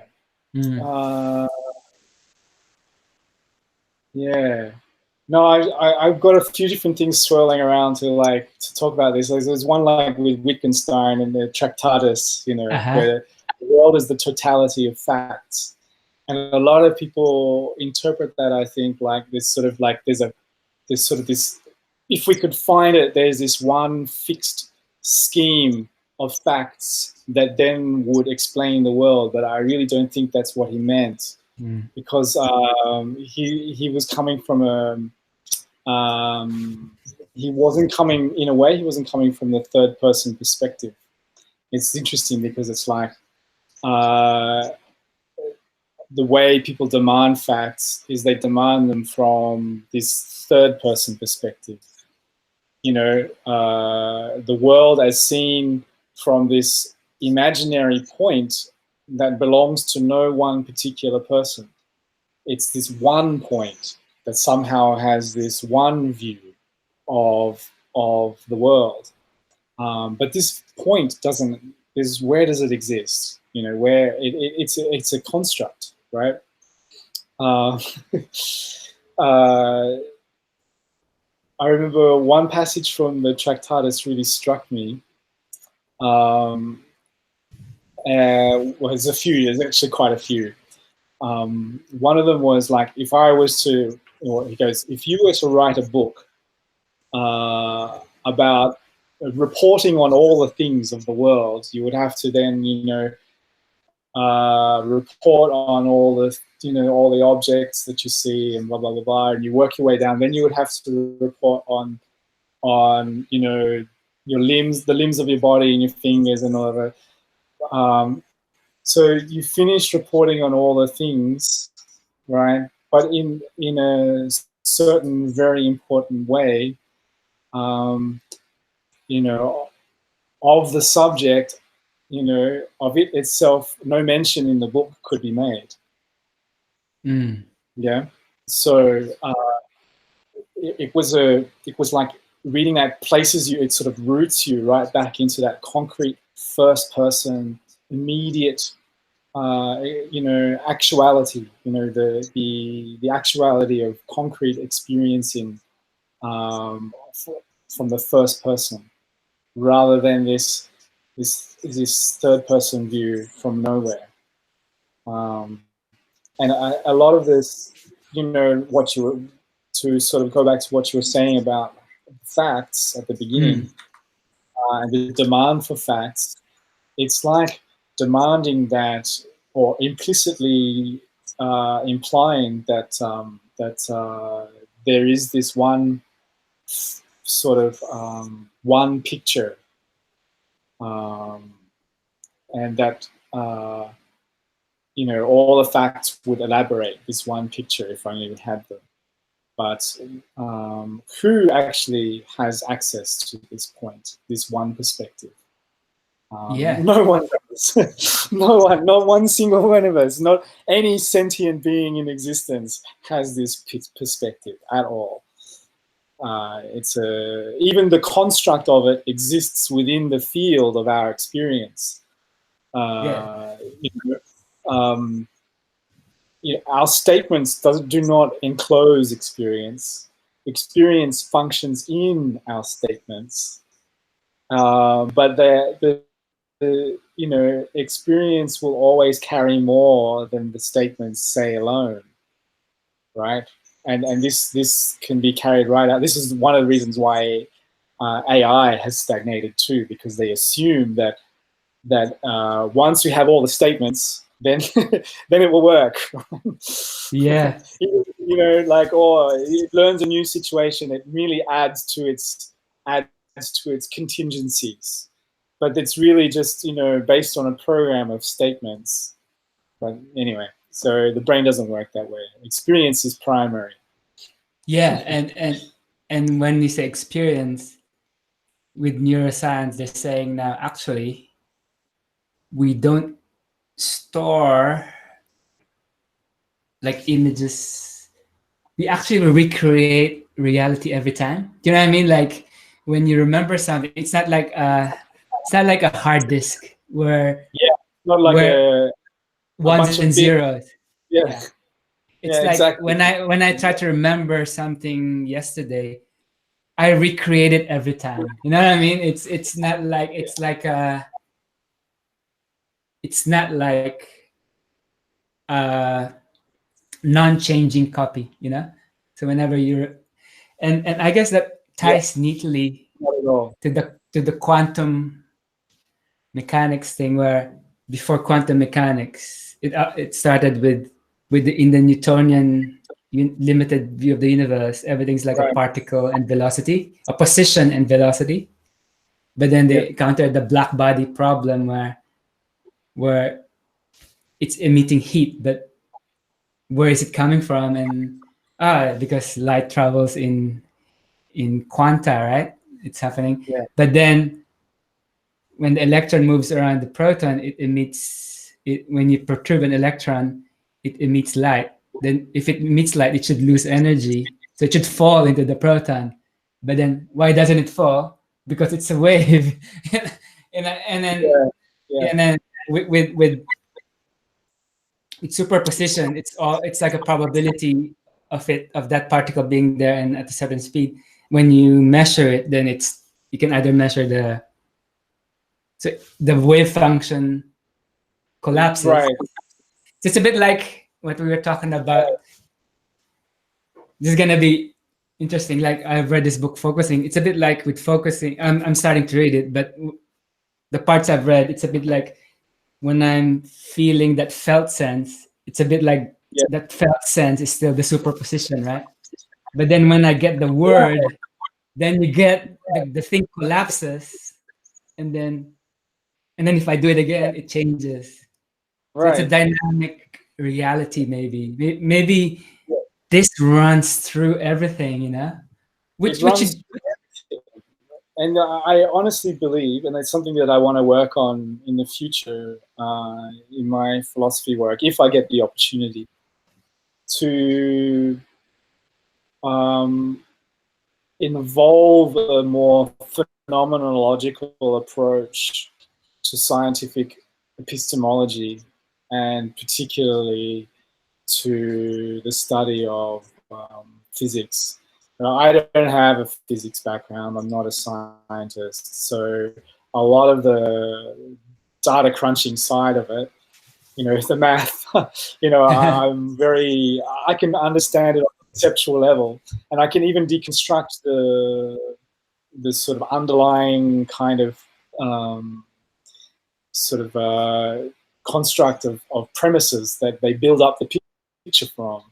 Yeah. No, I've got a few different things swirling around to talk about this. There's one with Wittgenstein and the Tractatus, where the world is the totality of facts. And a lot of people interpret that, I think, like this sort of there's a there's sort of this, if we could find it, there's this one fixed scheme of facts that then would explain the world. But I really don't think that's what he meant, because he was coming from he wasn't coming, in a way, he wasn't coming from the third person perspective. It's interesting because it's like the way people demand facts is they demand them from this third person perspective. You know, the world as seen from this imaginary point that belongs to no one particular person. It's this one point that somehow has this one view of the world. But this point doesn't, is, where does it exist? You know, where it's a construct, right? I remember one passage from the Tractatus really struck me. Well, there's a few, there's actually quite a few. One of them was like, if I was to, or he goes, if you were to write a book about reporting on all the things of the world, you would have to then, you know, report on all the, you know, all the objects that you see and blah, blah, blah, blah, and you work your way down. Then you would have to report on, you know, your limbs, the limbs of your body and your fingers and all of it. So you finish reporting on all the things, right? But in a certain very important way, you know, of the subject, you know, of it itself, no mention in the book could be made. Yeah. So it was like reading that places you, it sort of roots you right back into that concrete first person, immediate, you know, actuality. You know, the actuality of concrete experiencing from the first person, rather than this third person view from nowhere. And a lot of this, you know, what you were, to sort of go back to what you were saying about facts at the beginning, and the demand for facts, it's like demanding that, or implicitly implying that there is this one sort of one picture, and that you know, all the facts would elaborate this one picture if only we had them. But who actually has access to this point, this one perspective? No one does. No one, not one single one of us, not any sentient being in existence has this perspective at all. It's even the construct of it exists within the field of our experience. You know, you know, our statements do not enclose experience. Experience functions in our statements, but the you know, experience will always carry more than the statements say alone, right? And this can be carried right out. This is one of the reasons why AI has stagnated too, because they assume that once we have all the statements, then then it will work. Yeah. You know, like, or it learns a new situation, it really adds to its contingencies, but it's really just, you know, based on a program of statements. But anyway, so the brain doesn't work that way. Experience is primary. Yeah, and when we say experience, with neuroscience, they're saying now actually we don't store like images. We actually recreate reality every time. Do you know what I mean? Like when you remember something, it's not like a hard disk where Not like a ones and zeros. Yeah. It's like exactly. when I try to remember something yesterday, I recreate it every time. You know what I mean? It's not like it's not like a non-changing copy, you know? So whenever you're, And I guess that ties neatly not at all. to the quantum mechanics thing, where before quantum mechanics, it started with in the Newtonian limited view of the universe, everything's like a Right. particle and velocity, a position and velocity. But then they encountered the black body problem, where it's emitting heat, but where is it coming from? And because light travels in quanta, right? It's happening. Yeah. But then when the electron moves around the proton, it emits it. When you perturb an electron, it emits light. Then if it emits light, it should lose energy, so it should fall into the proton. But then why doesn't it fall? Because it's a wave. and then with superposition, it's like a probability of that particle being there and at a certain speed. When you measure it, then you can either measure the wave function collapses. Right. So it's a bit like what we were talking about. This is gonna be interesting. Like, I've read this book, Focusing. It's a bit like with focusing. I'm starting to read it, but the parts I've read, it's a bit like when I'm feeling that felt sense. It's a bit like that felt sense is still the superposition, right? But then when I get the word, then you get the thing collapses, and then if I do it again, it changes. So it's a dynamic reality, maybe. Maybe this runs through everything, which is. And I honestly believe, and it's something that I want to work on in the future in my philosophy work, if I get the opportunity, to involve a more phenomenological approach to scientific epistemology, and particularly to the study of physics. I don't have a physics background. I'm not a scientist. So a lot of the data crunching side of it, the math, I can understand it on a conceptual level, and I can even deconstruct the sort of underlying kind of construct of premises that they build up the picture from.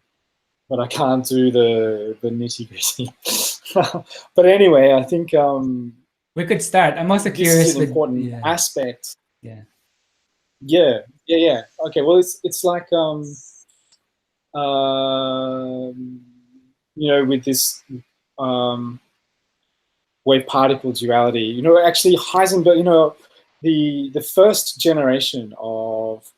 But I can't do the nitty gritty. But anyway, I think we could start. I'm also curious. This is an important aspect. Yeah. Okay. Well, it's like with this wave particle duality. Actually Heisenberg. The first generation of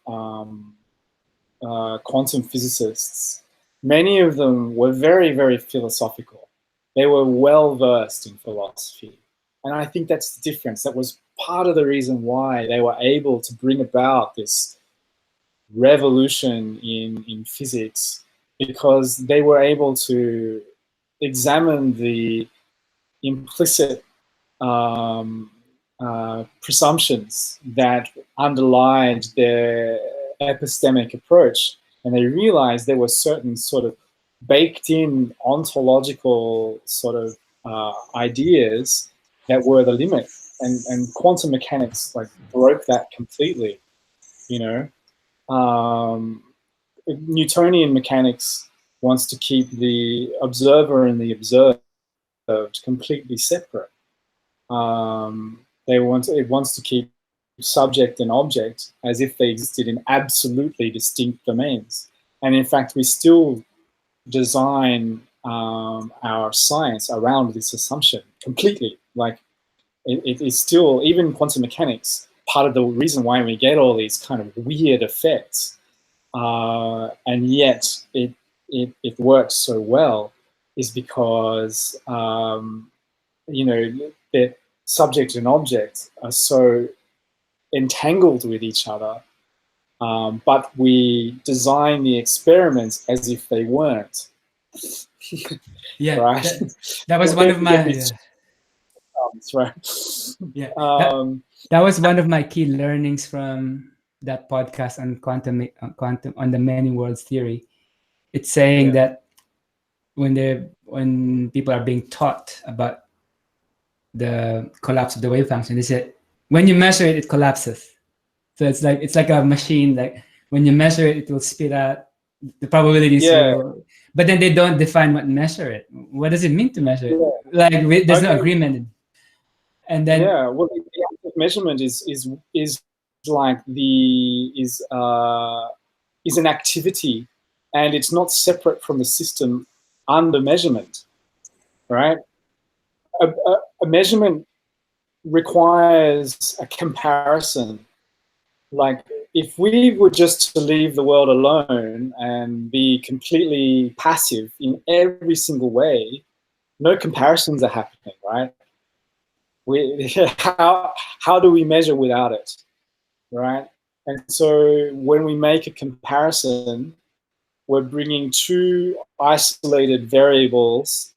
quantum physicists, many of them were very, very philosophical. They were well versed in philosophy. And I think that's the difference. That was part of the reason why they were able to bring about this revolution in physics, because they were able to examine the implicit presumptions that underlied their epistemic approach. And they realized there were certain sort of baked in ontological sort of ideas that were the limit. And quantum mechanics broke that completely, Newtonian mechanics wants to keep the observer and the observed completely separate. It wants to keep subject and object as if they existed in absolutely distinct domains. And in fact, we still design our science around this assumption completely. It is still, even quantum mechanics, part of the reason why we get all these kind of weird effects, and yet it works so well, is because the subject and object are so entangled with each other, but we design the experiments as if they weren't. Yeah, right. That was one of my. Right. Yeah, that was one of my key learnings from that podcast on quantum on the many worlds theory. It's saying that when people are being taught about the collapse of the wave function, they said when you measure it, it collapses. So it's like a machine. Like when you measure it, it will spit out the probabilities. But then they don't define what measure it. What does it mean to measure it? Like there's no agreement. And then well, the act of measurement is like is an activity, and it's not separate from the system under measurement, right? A measurement requires a comparison. Like if we were just to leave the world alone and be completely passive in every single way, no comparisons are happening, right? How do we measure without it, right? And so when we make a comparison, we're bringing two isolated variables,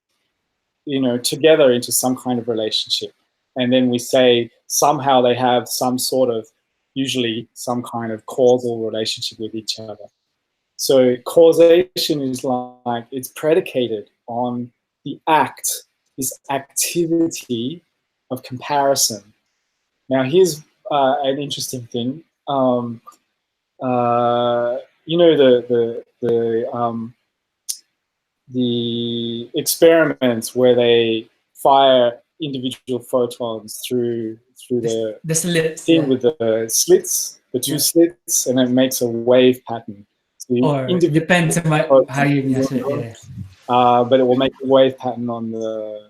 together into some kind of relationship. And then we say somehow they have some sort of, usually some kind of causal relationship with each other. So causation is like, it's predicated on the act, this activity of comparison. Now here's an interesting thing. The experiments where they fire individual photons through the slits, thing with the slits, the two slits, and it makes a wave pattern. So or it depends on how you measure it. But it will make a wave pattern on the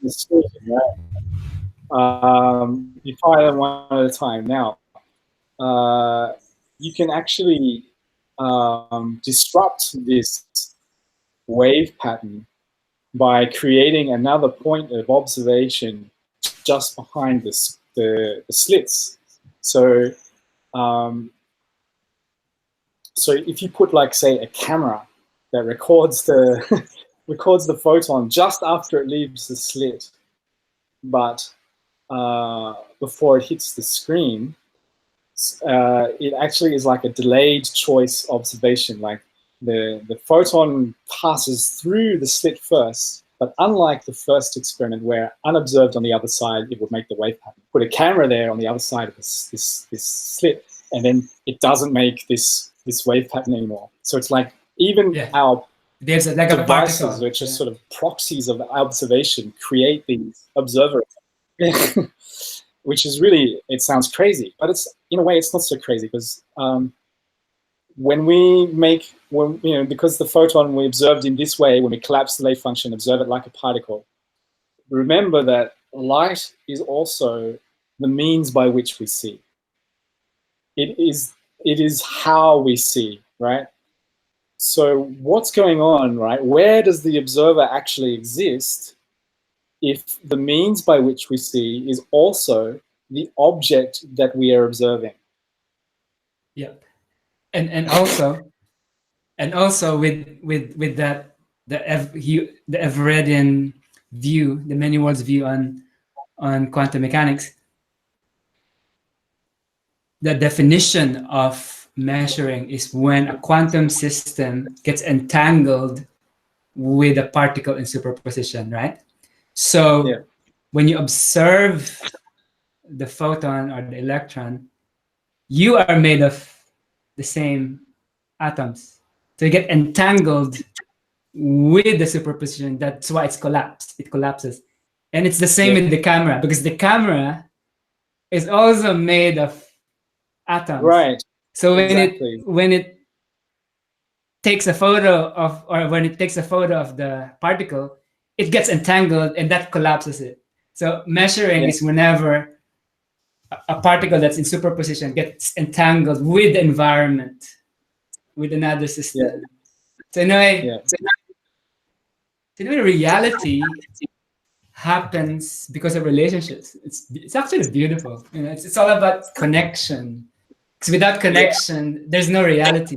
slit, right? You fire them one at a time. Now, you can actually disrupt this wave pattern by creating another point of observation just behind the slits. So, so if you put, like, say, a camera that records the records the photon just after it leaves the slit, but before it hits the screen, it actually is like a delayed choice observation. Like the photon passes through the slit first, but unlike the first experiment where unobserved on the other side, it would make the wave pattern. Put a camera there on the other side of this slit, and then it doesn't make this wave pattern anymore. So it's like even our there's like devices, which are sort of proxies of the observation, create these observers. Which is really, it sounds crazy, but it's, in a way, it's not so crazy, because because the photon we observed in this way, when we collapse the wave function, observe it like a particle, remember that light is also the means by which we see. It is how we see, right? So what's going on, right? Where does the observer actually exist if the means by which we see is also the object that we are observing? Yeah, and also with that, the Everettian view, the many worlds view on quantum mechanics, the definition of measuring is when a quantum system gets entangled with a particle in superposition, right? So when you observe the photon or the electron, you are made of the same atoms. So you get entangled with the superposition. That's why it's collapsed. It collapses. And it's the same with the camera, because the camera is also made of atoms. Right. So when it takes a photo of, or when it takes a photo of the particle, it gets entangled and that collapses it. So measuring is whenever a particle that's in superposition gets entangled with the environment, with another system. So in a way, reality happens because of relationships. It's actually beautiful. It's all about connection. Because without connection, there's no reality,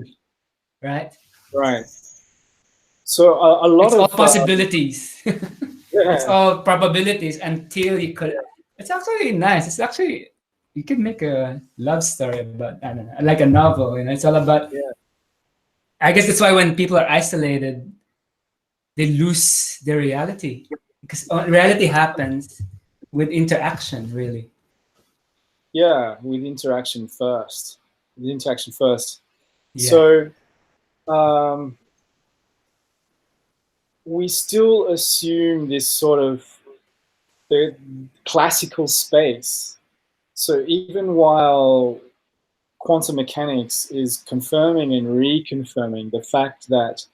right? Right. So a lot it's of all possibilities. It's all probabilities until you could. It's actually nice. It's actually, you could make a love story about, I don't know, like a novel. It's all about I guess that's why when people are isolated, they lose their reality, because reality happens with interaction, really. Yeah, with interaction first. With interaction first. Yeah. So we still assume this sort of the classical space. So even while quantum mechanics is confirming and reconfirming the fact that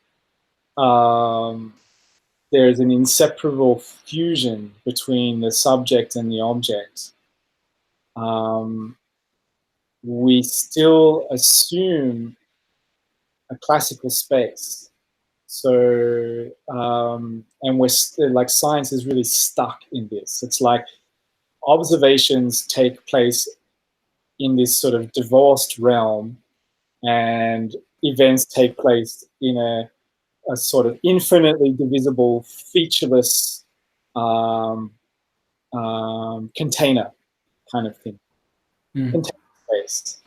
there's an inseparable fusion between the subject and the object, we still assume a classical space. So, and we're still, like, science is really stuck in this. It's like observations take place in this sort of divorced realm, and events take place in a sort of infinitely divisible, featureless container kind of thing. Container space.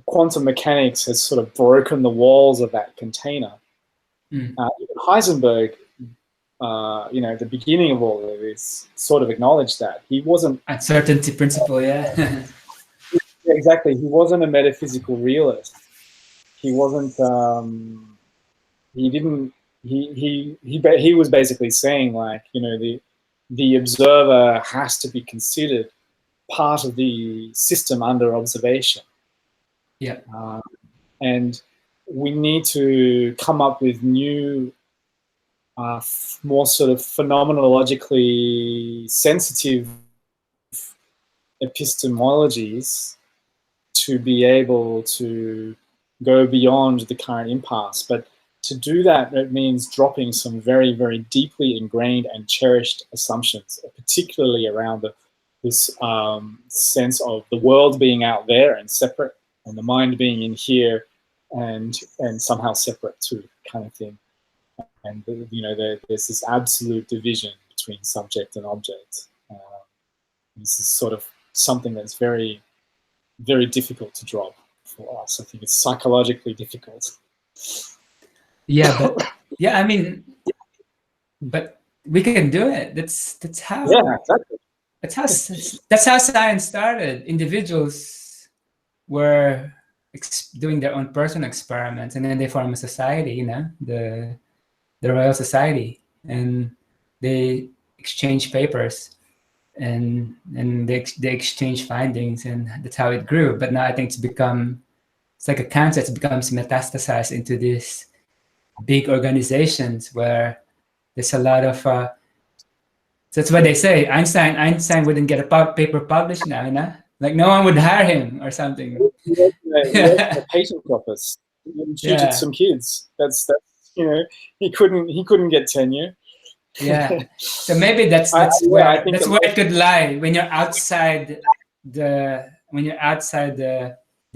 Quantum mechanics has sort of broken the walls of that container. Heisenberg, at the beginning of all of this, sort of acknowledged that. He wasn't... Uncertainty principle, yeah. Exactly. He wasn't a metaphysical realist. He wasn't... he didn't... He was basically saying, like, the observer has to be considered part of the system under observation. Yeah. And we need to come up with new, more sort of phenomenologically sensitive epistemologies to be able to go beyond the current impasse. But to do that, it means dropping some very, very deeply ingrained and cherished assumptions, particularly around this sense of the world being out there and separate, and the mind being in here and somehow separate too, kind of thing. And there's this absolute division between subject and object. This is sort of something that's very, very difficult to drop for us. I think it's psychologically difficult. Yeah, but yeah, I mean, but we can do it. That's how. Yeah, exactly. That's how science started. Individuals were doing their own personal experiments, and then they form a society. The Royal Society, and they exchange papers, and they exchange findings, and that's how it grew. But now I think it's like a cancer. It becomes metastasized into these big organizations where there's a lot of. So that's what they say. Einstein wouldn't get a paper published now, Like no one would hire him or something. He worked in the patent office. He tutored some kids. That's he couldn't get tenure. Yeah. So maybe that's where it could lie when you're outside the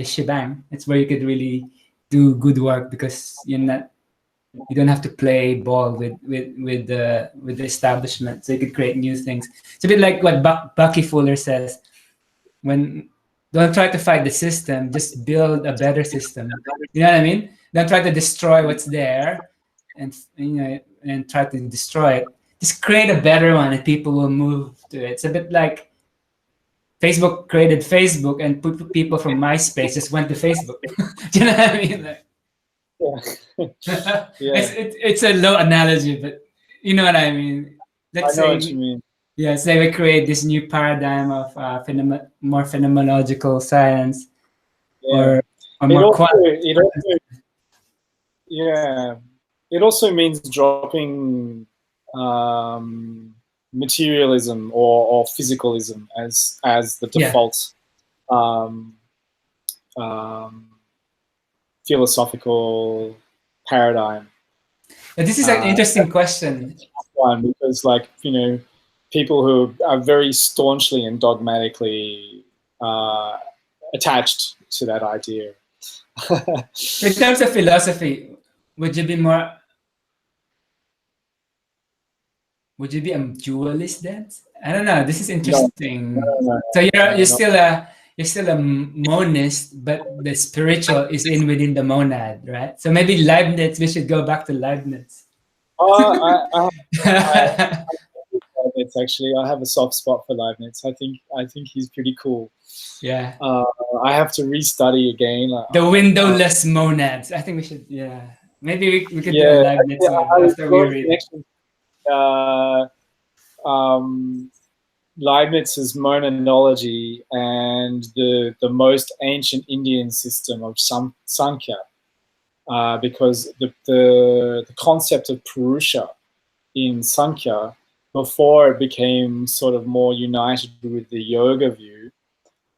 shebang. It's where you could really do good work, because you don't have to play ball with the establishment, so you could create new things. It's a bit like what Bucky Fuller says: when don't try to fight the system, just build a better system. You know what I mean? Don't try to destroy what's there, and try to destroy it. Just create a better one, and people will move to it. It's a bit like Facebook created Facebook, and people from MySpace just went to Facebook. Do you know what I mean? Like, yeah. It's a low analogy, but you know what I mean. I know what you mean. Yeah, say we create this new paradigm of more phenomenological science, or more it also means dropping materialism or physicalism as the default philosophical paradigm. But this is an interesting question. Because, like, people who are very staunchly and dogmatically attached to that idea. In terms of philosophy, would you be a dualist then? I don't know. This is interesting. No. So you're still you're still a monist, but the spiritual is in within the monad, right? So maybe Leibniz, we should go back to Leibniz. I Leibniz, actually, I have a soft spot for Leibniz. I think he's pretty cool. Yeah. I have to restudy again. The windowless monads. I think we should. Yeah. Maybe we could do a Yeah, Leibniz yeah, one after we read. Leibniz's monadology and the most ancient Indian system of Sankhya, because the concept of Purusha in Sankhya, before it became sort of more united with the yoga view,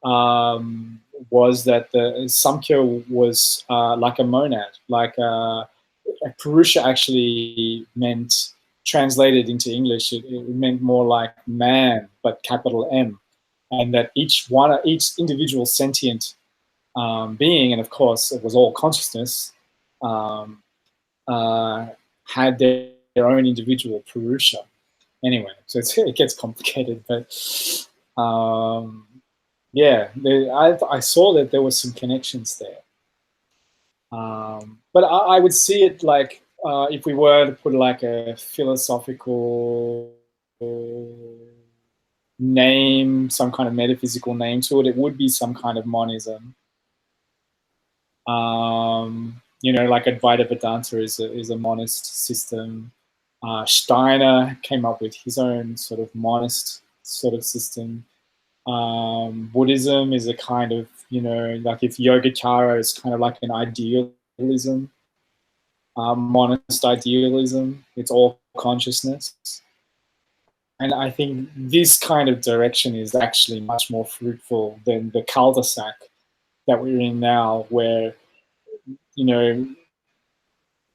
was that the Samkhya was like a monad, like Purusha actually meant, translated into English, it meant more like man, but capital M, and that each individual sentient being, and of course it was all consciousness, had their own individual Purusha. Anyway, so it gets complicated, but yeah, I saw that there were some connections there. But I would see it like, if we were to put like a philosophical name, some kind of metaphysical name to it, it would be some kind of monism. You know, like Advaita Vedanta is a monist system. Steiner came up with his own sort of monist sort of system. Buddhism is a kind of, you know, like if Yogacara is kind of like an idealism, monist idealism, it's all consciousness. And I think this kind of direction is actually much more fruitful than the cul-de-sac that we're in now, where, you know,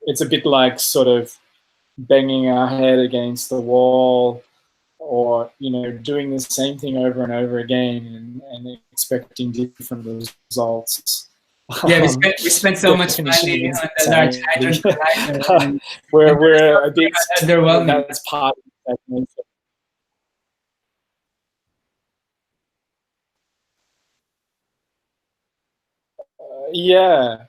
it's a bit like sort of banging our head against the wall, or, you know, doing the same thing over and over again and expecting different results. Yeah, we spent so much money on the Large Hadron Collider. We're a bit underwhelming. That's part of that. Yeah.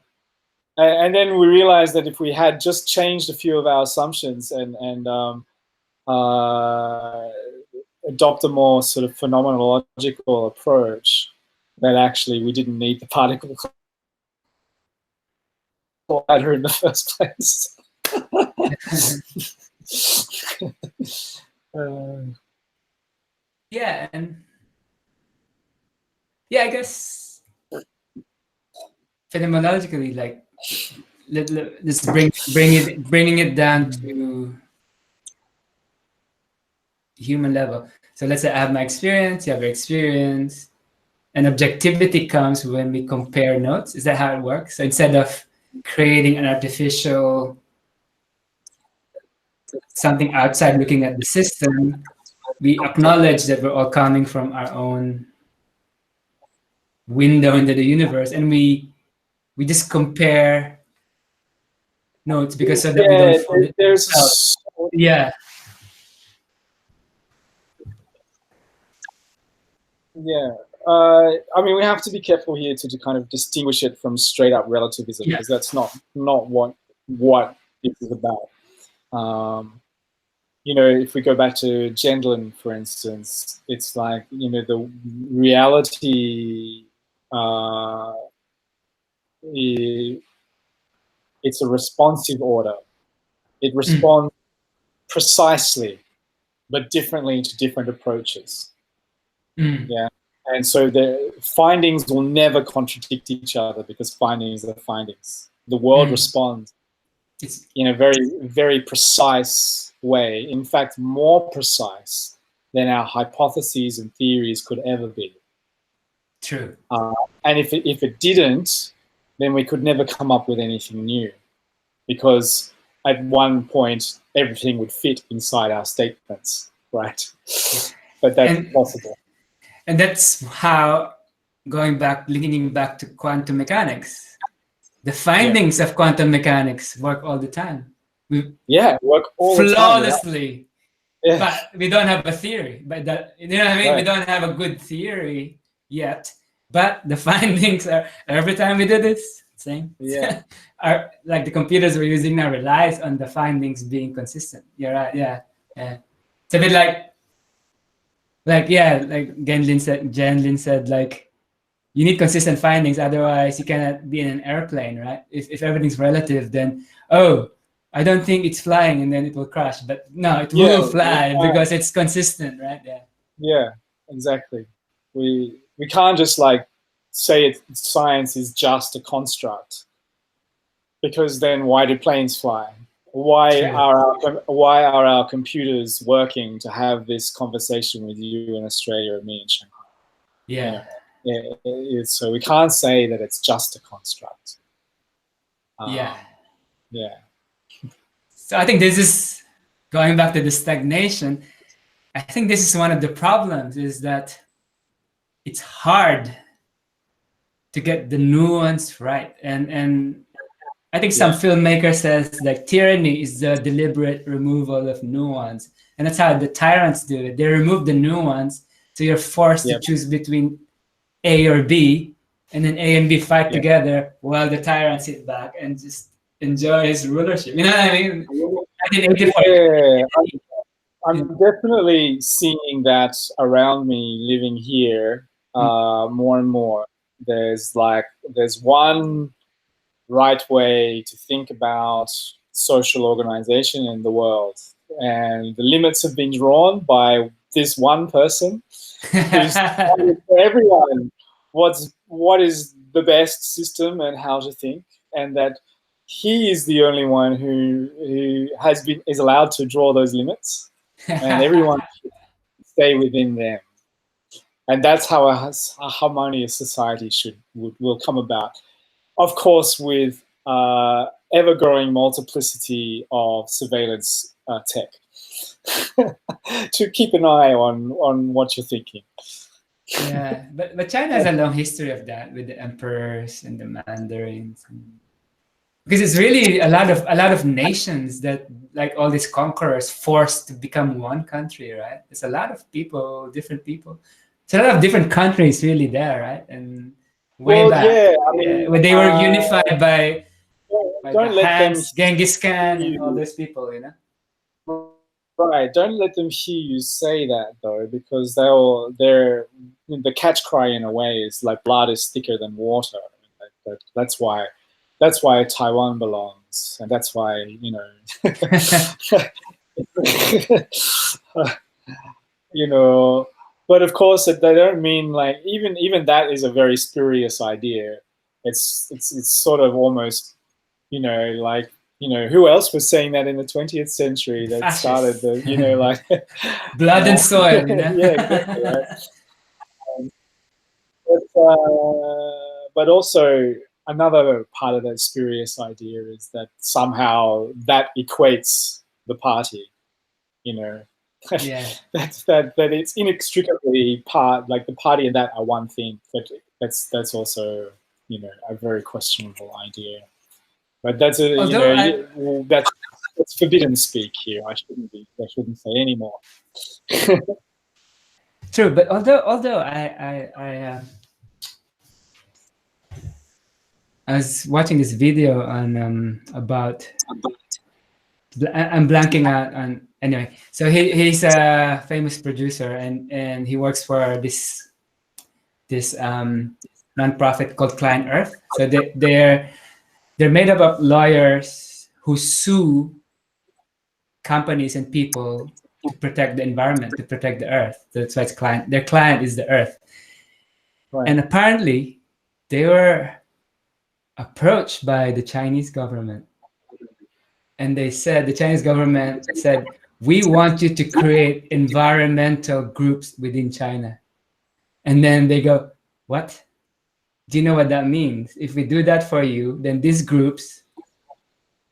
And then we realized that if we had just changed a few of our assumptions and adopt a more sort of phenomenological approach, that actually we didn't need the particle collider in the first place. Yeah, and yeah, I guess phenomenologically, like let's bringing it down to human level. So let's say I have my experience, you have your experience, and objectivity comes when we compare notes. Is that how it works? So instead of creating an artificial something outside looking at the system, we acknowledge that we're all coming from our own window into the universe, and we just compare notes because so that we don't fall there's yeah. Yeah, I mean, we have to be careful here to kind of distinguish it from straight up relativism, because that's not what this is about. You know, if we go back to Gendlin, for instance, it's like, you know, the reality, it's a responsive order. It responds precisely, but differently to different approaches. Yeah, and so the findings will never contradict each other, because findings are findings. The world responds in a very, very precise way. In fact, more precise than our hypotheses and theories could ever be. True. And if it didn't, then we could never come up with anything new, because at one point everything would fit inside our statements, right? But that's impossible. And that's how, linking back to quantum mechanics, the findings of quantum mechanics work all the time. Work all flawlessly. The time, But we don't have a theory. But that, you know what I mean? Right. We don't have a good theory yet. but the findings are every time we do this same. Yeah. Are like the computers we're using now relies on the findings being consistent. You're right. Yeah, yeah. It's a bit like yeah, like Jen Lin said, like you need consistent findings, otherwise you cannot be in an airplane, right? If everything's relative, then oh, I don't think it's flying, and then it will crash. But no, it Yeah. will fly because it's consistent, right? Yeah. Yeah. Exactly. We can't just like say science is just a construct, because then why do planes fly? True. Why are our computers working to have this conversation with you in Australia or me in Shanghai? Yeah. You know, so we can't say that it's just a construct. Yeah. Yeah. So I think this is going back to the stagnation. I think this is one of the problems, is that it's hard to get the nuance right. And I think some Yeah. filmmaker says like tyranny is the deliberate removal of nuance. And that's how the tyrants do it. They remove the nuance, so you're forced to Yeah. choose between A or B, and then A and B fight Yeah. together while the tyrant sit back and just enjoy his rulership. You know what I mean? 1984. Yeah. I'm definitely seeing that around me living here more and more. There's one right way to think about social organization in the world, and the limits have been drawn by this one person who's telling everyone what is the best system and how to think, and that he is the only one who is allowed to draw those limits, and everyone should stay within them. And that's how a harmonious society will come about. Of course, with ever-growing multiplicity of surveillance tech to keep an eye on what you're thinking. Yeah, but China has a long history of that with the emperors and the mandarins, because it's really a lot of nations that, like all these conquerors, forced to become one country, right? There's a lot of people, different people. It's a lot of different countries really there, right? And way Well, back, yeah, I mean, when they were unified by the don't let them Hans, Genghis hear Khan, and all you. those people, you know. Right, don't let them hear you say that though, because the catch cry in a way is like blood is thicker than water. That's why Taiwan belongs, and that's why you know. But of course, they don't mean like even that is a very spurious idea. It's sort of almost like who else was saying that in the 20th century that started Fascists. the like Blood and soil, you know. yeah, exactly, right. But also another part of that spurious idea is that somehow that equates the party, Yeah. that it's inextricably part, like the party and that are one thing. But that's also a very questionable idea. But that's that's forbidden speak here. I shouldn't say anymore. True, but although I was watching this video on about, I'm blanking out on, anyway. So he's a famous producer, and he works for this nonprofit called Klein Earth. So they're made up of lawyers who sue companies and people to protect the environment, to protect the earth. That's why it's client. Their client is the earth. Right. And apparently, they were approached by the Chinese government, and the Chinese government said, "We want you to create environmental groups within China." And then they go, "What? Do you know what that means? If we do that for you, then these groups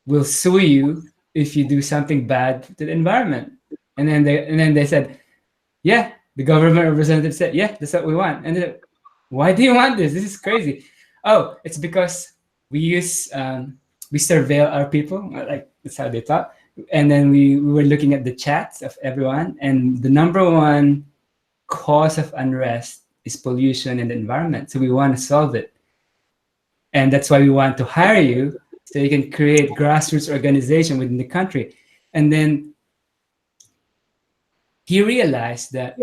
will sue you if you do something bad to the environment." And then they said, "Yeah." The government representative said, "Yeah, that's what we want." And then, "Why do you want this? This is crazy." "Oh, it's because we surveil our people." Like, that's how they thought. And then we were looking at the chats of everyone, and the number one cause of unrest is pollution and the environment. So we want to solve it. And that's why we want to hire you so you can create grassroots organization within the country. And then he realized that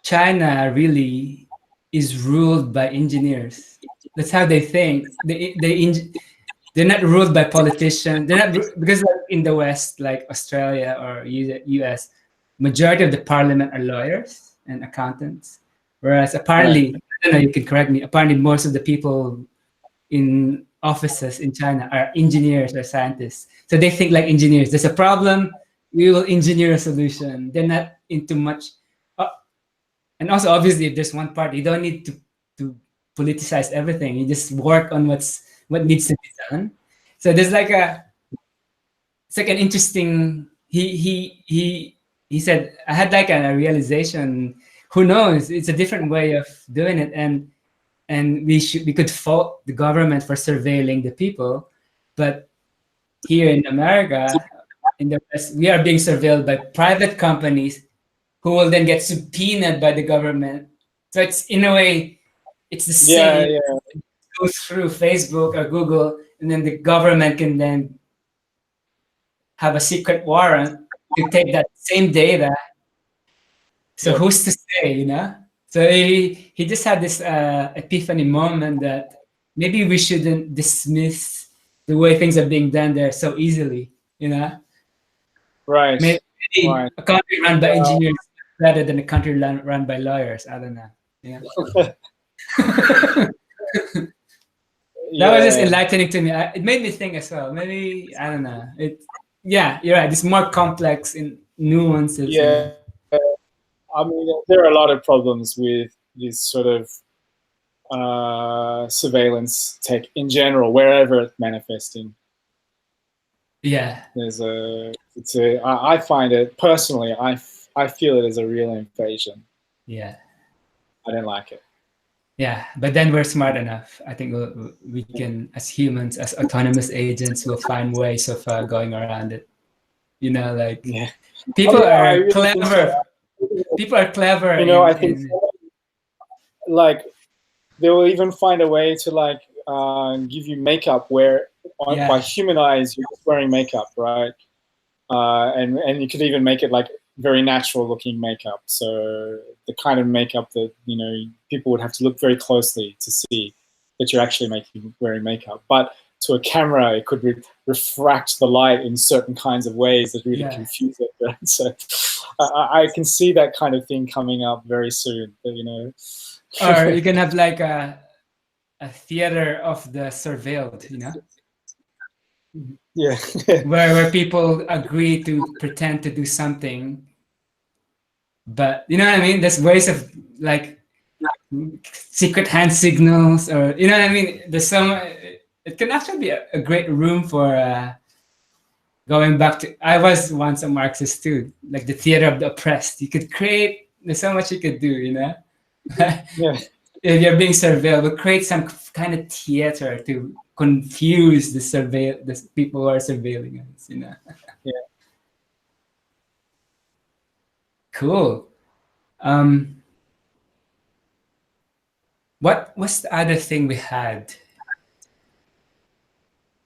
China really is ruled by engineers. That's how they think. They're not ruled by politicians. They're not because like in the West, like Australia or US, majority of the parliament are lawyers and accountants. Whereas apparently, I don't know, you can correct me. Apparently, most of the people in offices in China are engineers or scientists. So they think like engineers. There's a problem, we will engineer a solution. They're not into much. And also, obviously, if there's one part, you don't need to politicize everything. You just work on what needs to be done. So there's like it's like an interesting. He said I had like a realization. Who knows? It's a different way of doing it, and we could fault the government for surveilling the people, but here in America, in the West, we are being surveilled by private companies who will then get subpoenaed by the government. So it's in a way, it's the same. Yeah. It goes through Facebook or Google, and then the government can then have a secret warrant to take that same data. So who's to say, you know? So he just had this epiphany moment that maybe we shouldn't dismiss the way things are being done there so easily, you know? Right. Maybe Right. a country run by engineers rather than a country run by lawyers. I don't know. Yeah. That was just enlightening to me. It made me think as well. Maybe, I don't know. Yeah, you're right. It's more complex in nuances. Yeah. I mean, there are a lot of problems with this sort of surveillance tech in general, wherever it's manifesting. Yeah. I find it personally, I feel it as a real invasion. Yeah. I don't like it. Yeah, but then we're smart enough. I think we can, as humans, as autonomous agents, will find ways of going around it. You know, like people are really clever. So. People are clever. You know, I think like they will even find a way to like give you makeup where by human eyes you're just wearing makeup, right? And you could even make it like very natural looking makeup. So the kind of makeup that, you know, people would have to look very closely to see that you're actually wearing makeup. But to a camera, it could refract the light in certain kinds of ways that really confuse it. Right? So I can see that kind of thing coming up very soon, you know. Or you can have like a theater of the surveilled, you know? Yeah. where people agree to pretend to do something, but you know what I mean? There's ways of like secret hand signals, or you know what I mean? There's some. It can actually be a great room for going back to. I was once a Marxist too, like the theater of the oppressed. You could create. There's so much you could do, you know. If you're being surveilled, but create some kind of theater to confuse the people who are surveilling us, you know. Yeah. Cool. What was the other thing we had?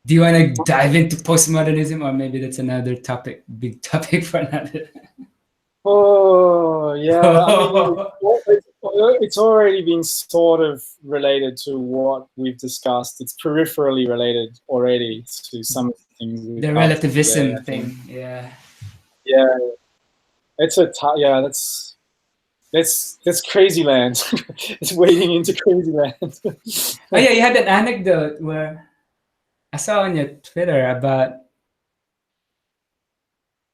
Do you want to dive into postmodernism, or maybe that's another topic, big topic for another? Oh yeah, I mean, it's already been sort of related to what we've discussed. It's peripherally related already to some of the things. The relativism thing, yeah. Yeah, it's that's crazy land. It's wading into crazy land. Oh yeah, you had an anecdote where I saw on your Twitter about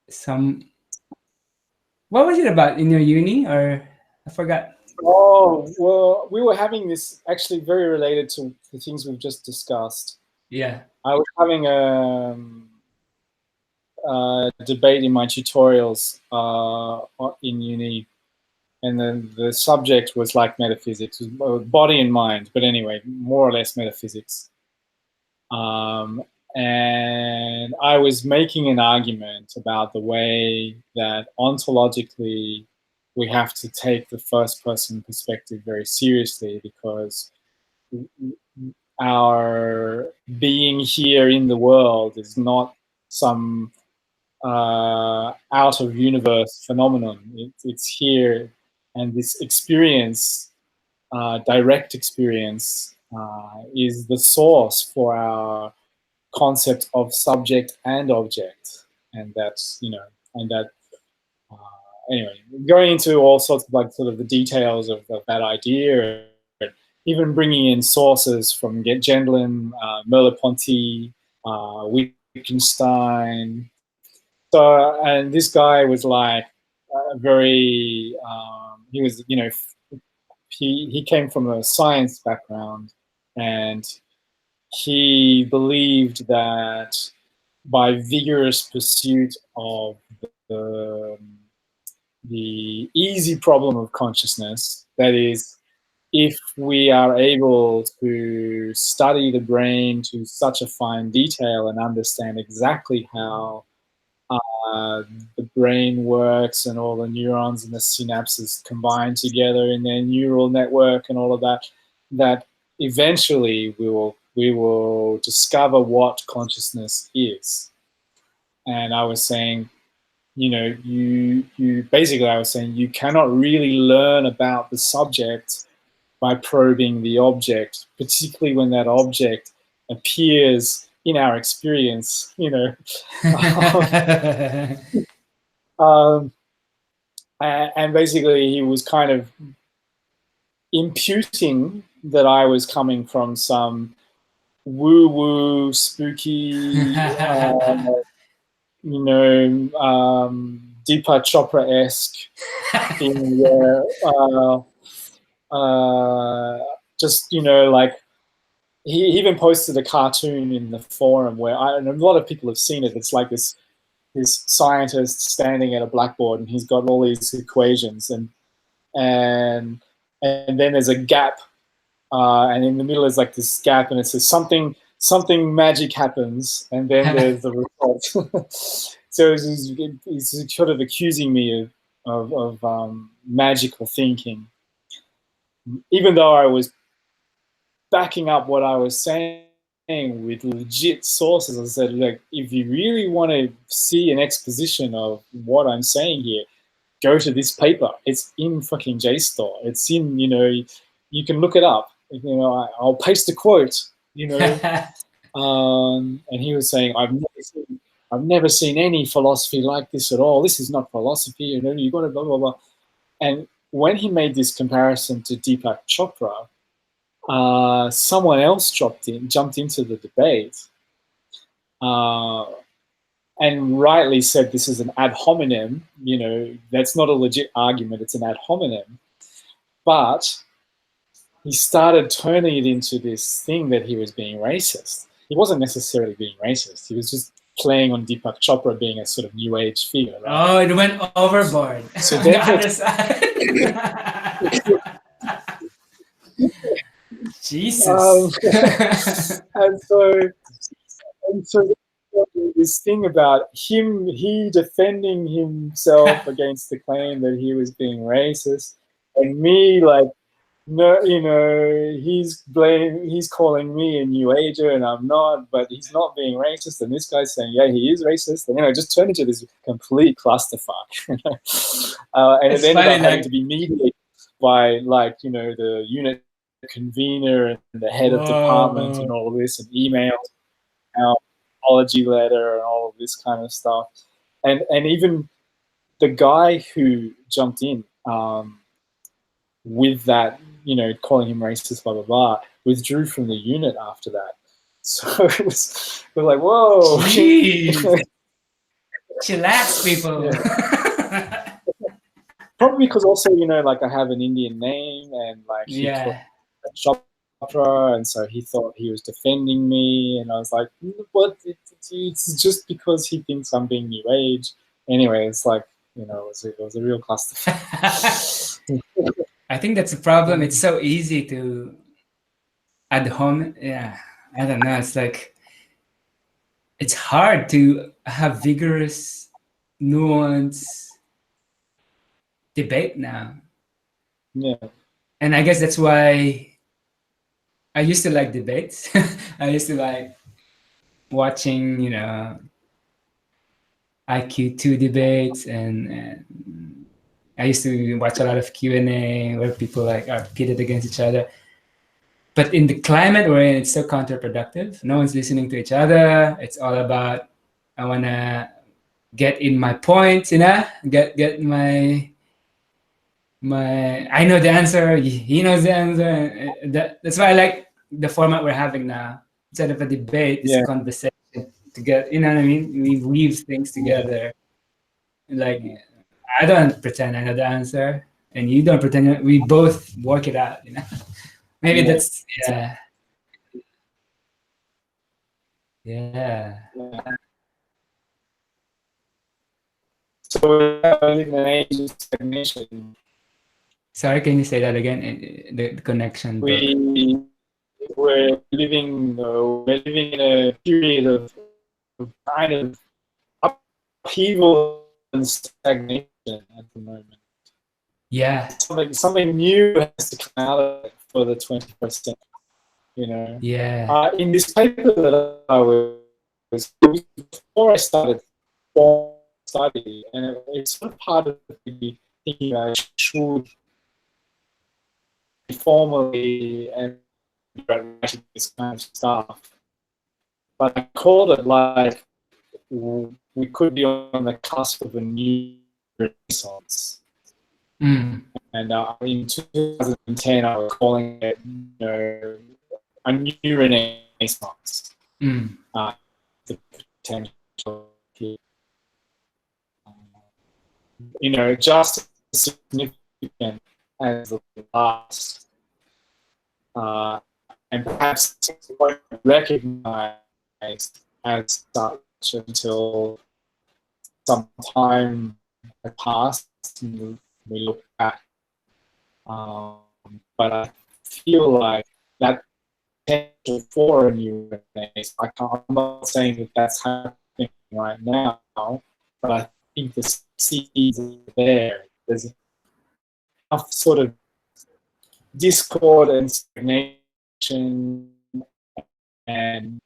some. What was it about in your uni, or I forgot? Oh, well, we were having this actually very related to the things we've just discussed. Yeah. I was having a debate in my tutorials in uni, and then the subject was like metaphysics, body and mind, but anyway, more or less metaphysics. And I was making an argument about the way that ontologically we have to take the first person perspective very seriously, because our being here in the world is not some out of universe phenomenon. It's here, and this experience, direct experience, is the source for our concept of subject and object. And that's, and that, anyway, going into all sorts of like sort of the details of that idea, and even bringing in sources from Gendlin, Merleau-Ponty, Wittgenstein. So, and this guy was like very, he was, he came from a science background, and he believed that by vigorous pursuit of the, the easy problem of consciousness, that is, if we are able to study the brain to such a fine detail and understand exactly how the brain works and all the neurons and the synapses combine together in their neural network and all of that, that eventually we will discover what consciousness is. And I was saying, you basically, I was saying, you cannot really learn about the subject by probing the object, particularly when that object appears in our experience, and basically he was kind of imputing that I was coming from some woo-woo, spooky, Deepak Chopra-esque thing where just, like, he even posted a cartoon in the forum where and a lot of people have seen it. It's like this scientist standing at a blackboard, and he's got all these equations, and then there's a gap, and in the middle is like this gap, and it says something magic happens, and then there's the result. So he's sort of accusing me of magical thinking, even though I was backing up what I was saying with legit sources. I said, like, if you really want to see an exposition of what I'm saying here, go to this paper. It's in fucking JSTOR. It's in, you can look it up. I'll paste a quote, and he was saying, I've never seen any philosophy like this at all. This is not philosophy, you've got to blah, blah, blah. And when he made this comparison to Deepak Chopra, someone else jumped into the debate, and rightly said this is an ad hominem. That's not a legit argument. It's an ad hominem. But he started turning it into this thing that he was being racist. He wasn't necessarily being racist. He was just playing on Deepak Chopra being a sort of new age figure. Right? Oh, it went overboard. So on the other side. Jesus. And so this thing about he defending himself against the claim that he was being racist, and me like, no, he's calling me a new ager and I'm not, but he's not being racist, and this guy's saying, yeah, he is racist, and just turned into this complete clusterfuck. And it ended up having to be mediated by, like, the unit convener and the head of department and all of this, and emails, apology letter and all of this kind of stuff, and even the guy who jumped in with that, calling him racist, blah blah blah, withdrew from the unit after that. So it was like, whoa, chillax, people. Yeah. Probably because also, like, I have an Indian name, and like Chopra, and so he thought he was defending me, and I was like, what? It's just because he thinks I'm being new age. Anyway, it's like, it was a real cluster. I think that's the problem. It's so easy to ad hom. Yeah, I don't know. It's like, it's hard to have vigorous, nuanced debate now. Yeah. And I guess that's why I used to like debates. I used to like watching, you know, IQ2 debates, and I used to watch a lot of Q&A where people like are pitted against each other. But in the climate we're in, it's so counterproductive. No one's listening to each other. It's all about, I want to get in my points, you know, get my I know the answer, he knows the answer. That's why I like the format we're having now. Instead of a debate, it's a Yeah. conversation to get, you know what I mean? We weave things together. Like, I don't pretend I know the answer, and you don't pretend. We both work it out, you know. Maybe Yeah. that's yeah. Yeah. So we're living in an age of stagnation. Sorry, can you say that again? The connection broke. We're living in a period of kind of upheaval and stagnation at the moment. Yeah. Something new has to come out of it for the 21st century. You know. Yeah. In this paper that I was before I started study, and it's sort of part of the thinking I should formally and writing this kind of stuff. But I called it like we could be on the cusp of a new renaissance. Mm. And in 2010, I was calling it, you know, a new renaissance. Mm. The potential here. You know, just as significant as the last, and perhaps won't recognized as such until some time has passed and we look back. But I feel like that potential for a new renaissance, I'm not saying that that's happening right now, but I think the seeds are there. There's enough sort of discord and stagnation and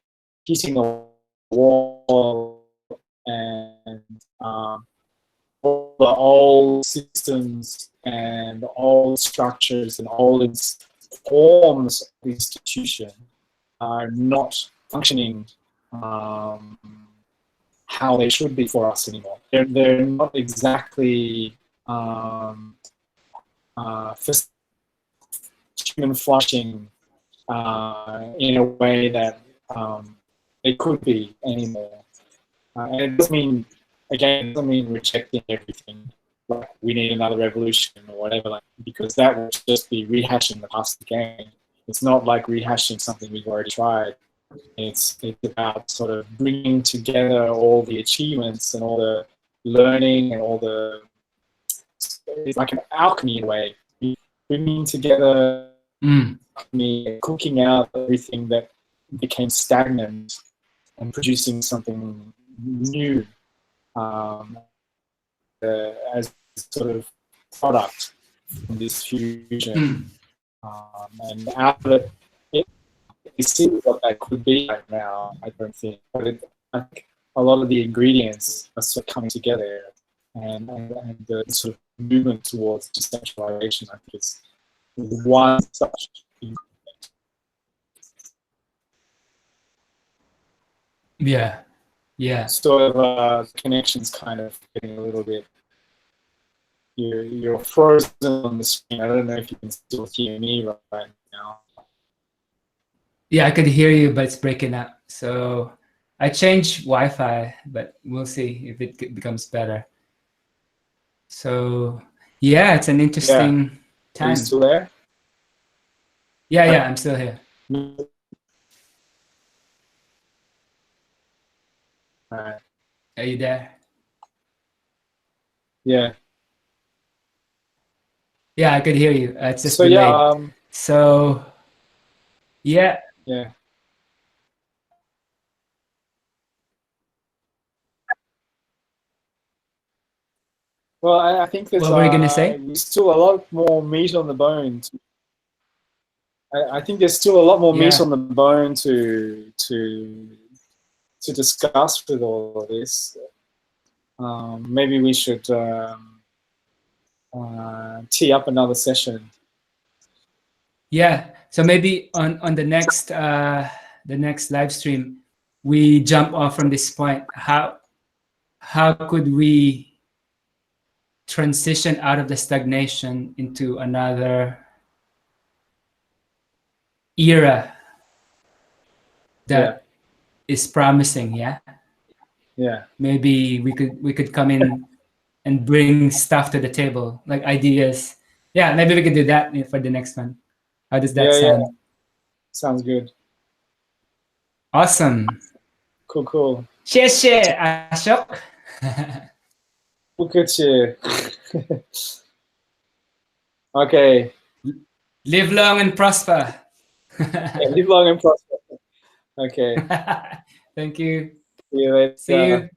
hitting a wall, and all the old systems and old structures and old forms of institution are not functioning how they should be for us anymore. They're not exactly human flushing in a way that they could be anymore. And it doesn't mean, again, it doesn't mean rejecting everything, like we need another revolution or whatever, like, because that will just be rehashing the past again. It's not like rehashing something we've already tried. It's about sort of bringing together all the achievements and all the learning and all the, it's like an alchemy in a way, bringing together, cooking out everything that became stagnant and producing something new as sort of product from this fusion. And out of it, you see what that could be right now, I don't think. But I think a lot of the ingredients are sort of coming together, and the sort of movement towards decentralization, I think, is one such ingredient. Yeah. Sort of connections kind of getting a little bit. You're frozen on the screen. I don't know if you can still hear me right now. Yeah, I could hear you, but it's breaking up. So I changed Wi-Fi, but we'll see if it becomes better. So yeah, it's an interesting time. Are you still there? Yeah, I'm still here. All right. Are you there? Yeah. Yeah, I could hear you. It's just so delayed. yeah. So yeah. Yeah. Well, I think there's What were you gonna say? still a lot more meat on the bone. I think there's still a lot more meat Yeah. on the bone to discuss with all of this. Maybe we should tee up another session. Yeah. So maybe on the next live stream, we jump off from this point. How could we transition out of the stagnation into another era that is promising? Yeah. Yeah. Maybe we could come in and bring stuff to the table, like ideas. Yeah, maybe we could do that for the next one. How does that sound? Yeah. Sounds good. Awesome. Cool. 谢谢 Ashok. Look at you. Okay. Live long and prosper. Live long and prosper. Okay. Thank you. See you later. See you.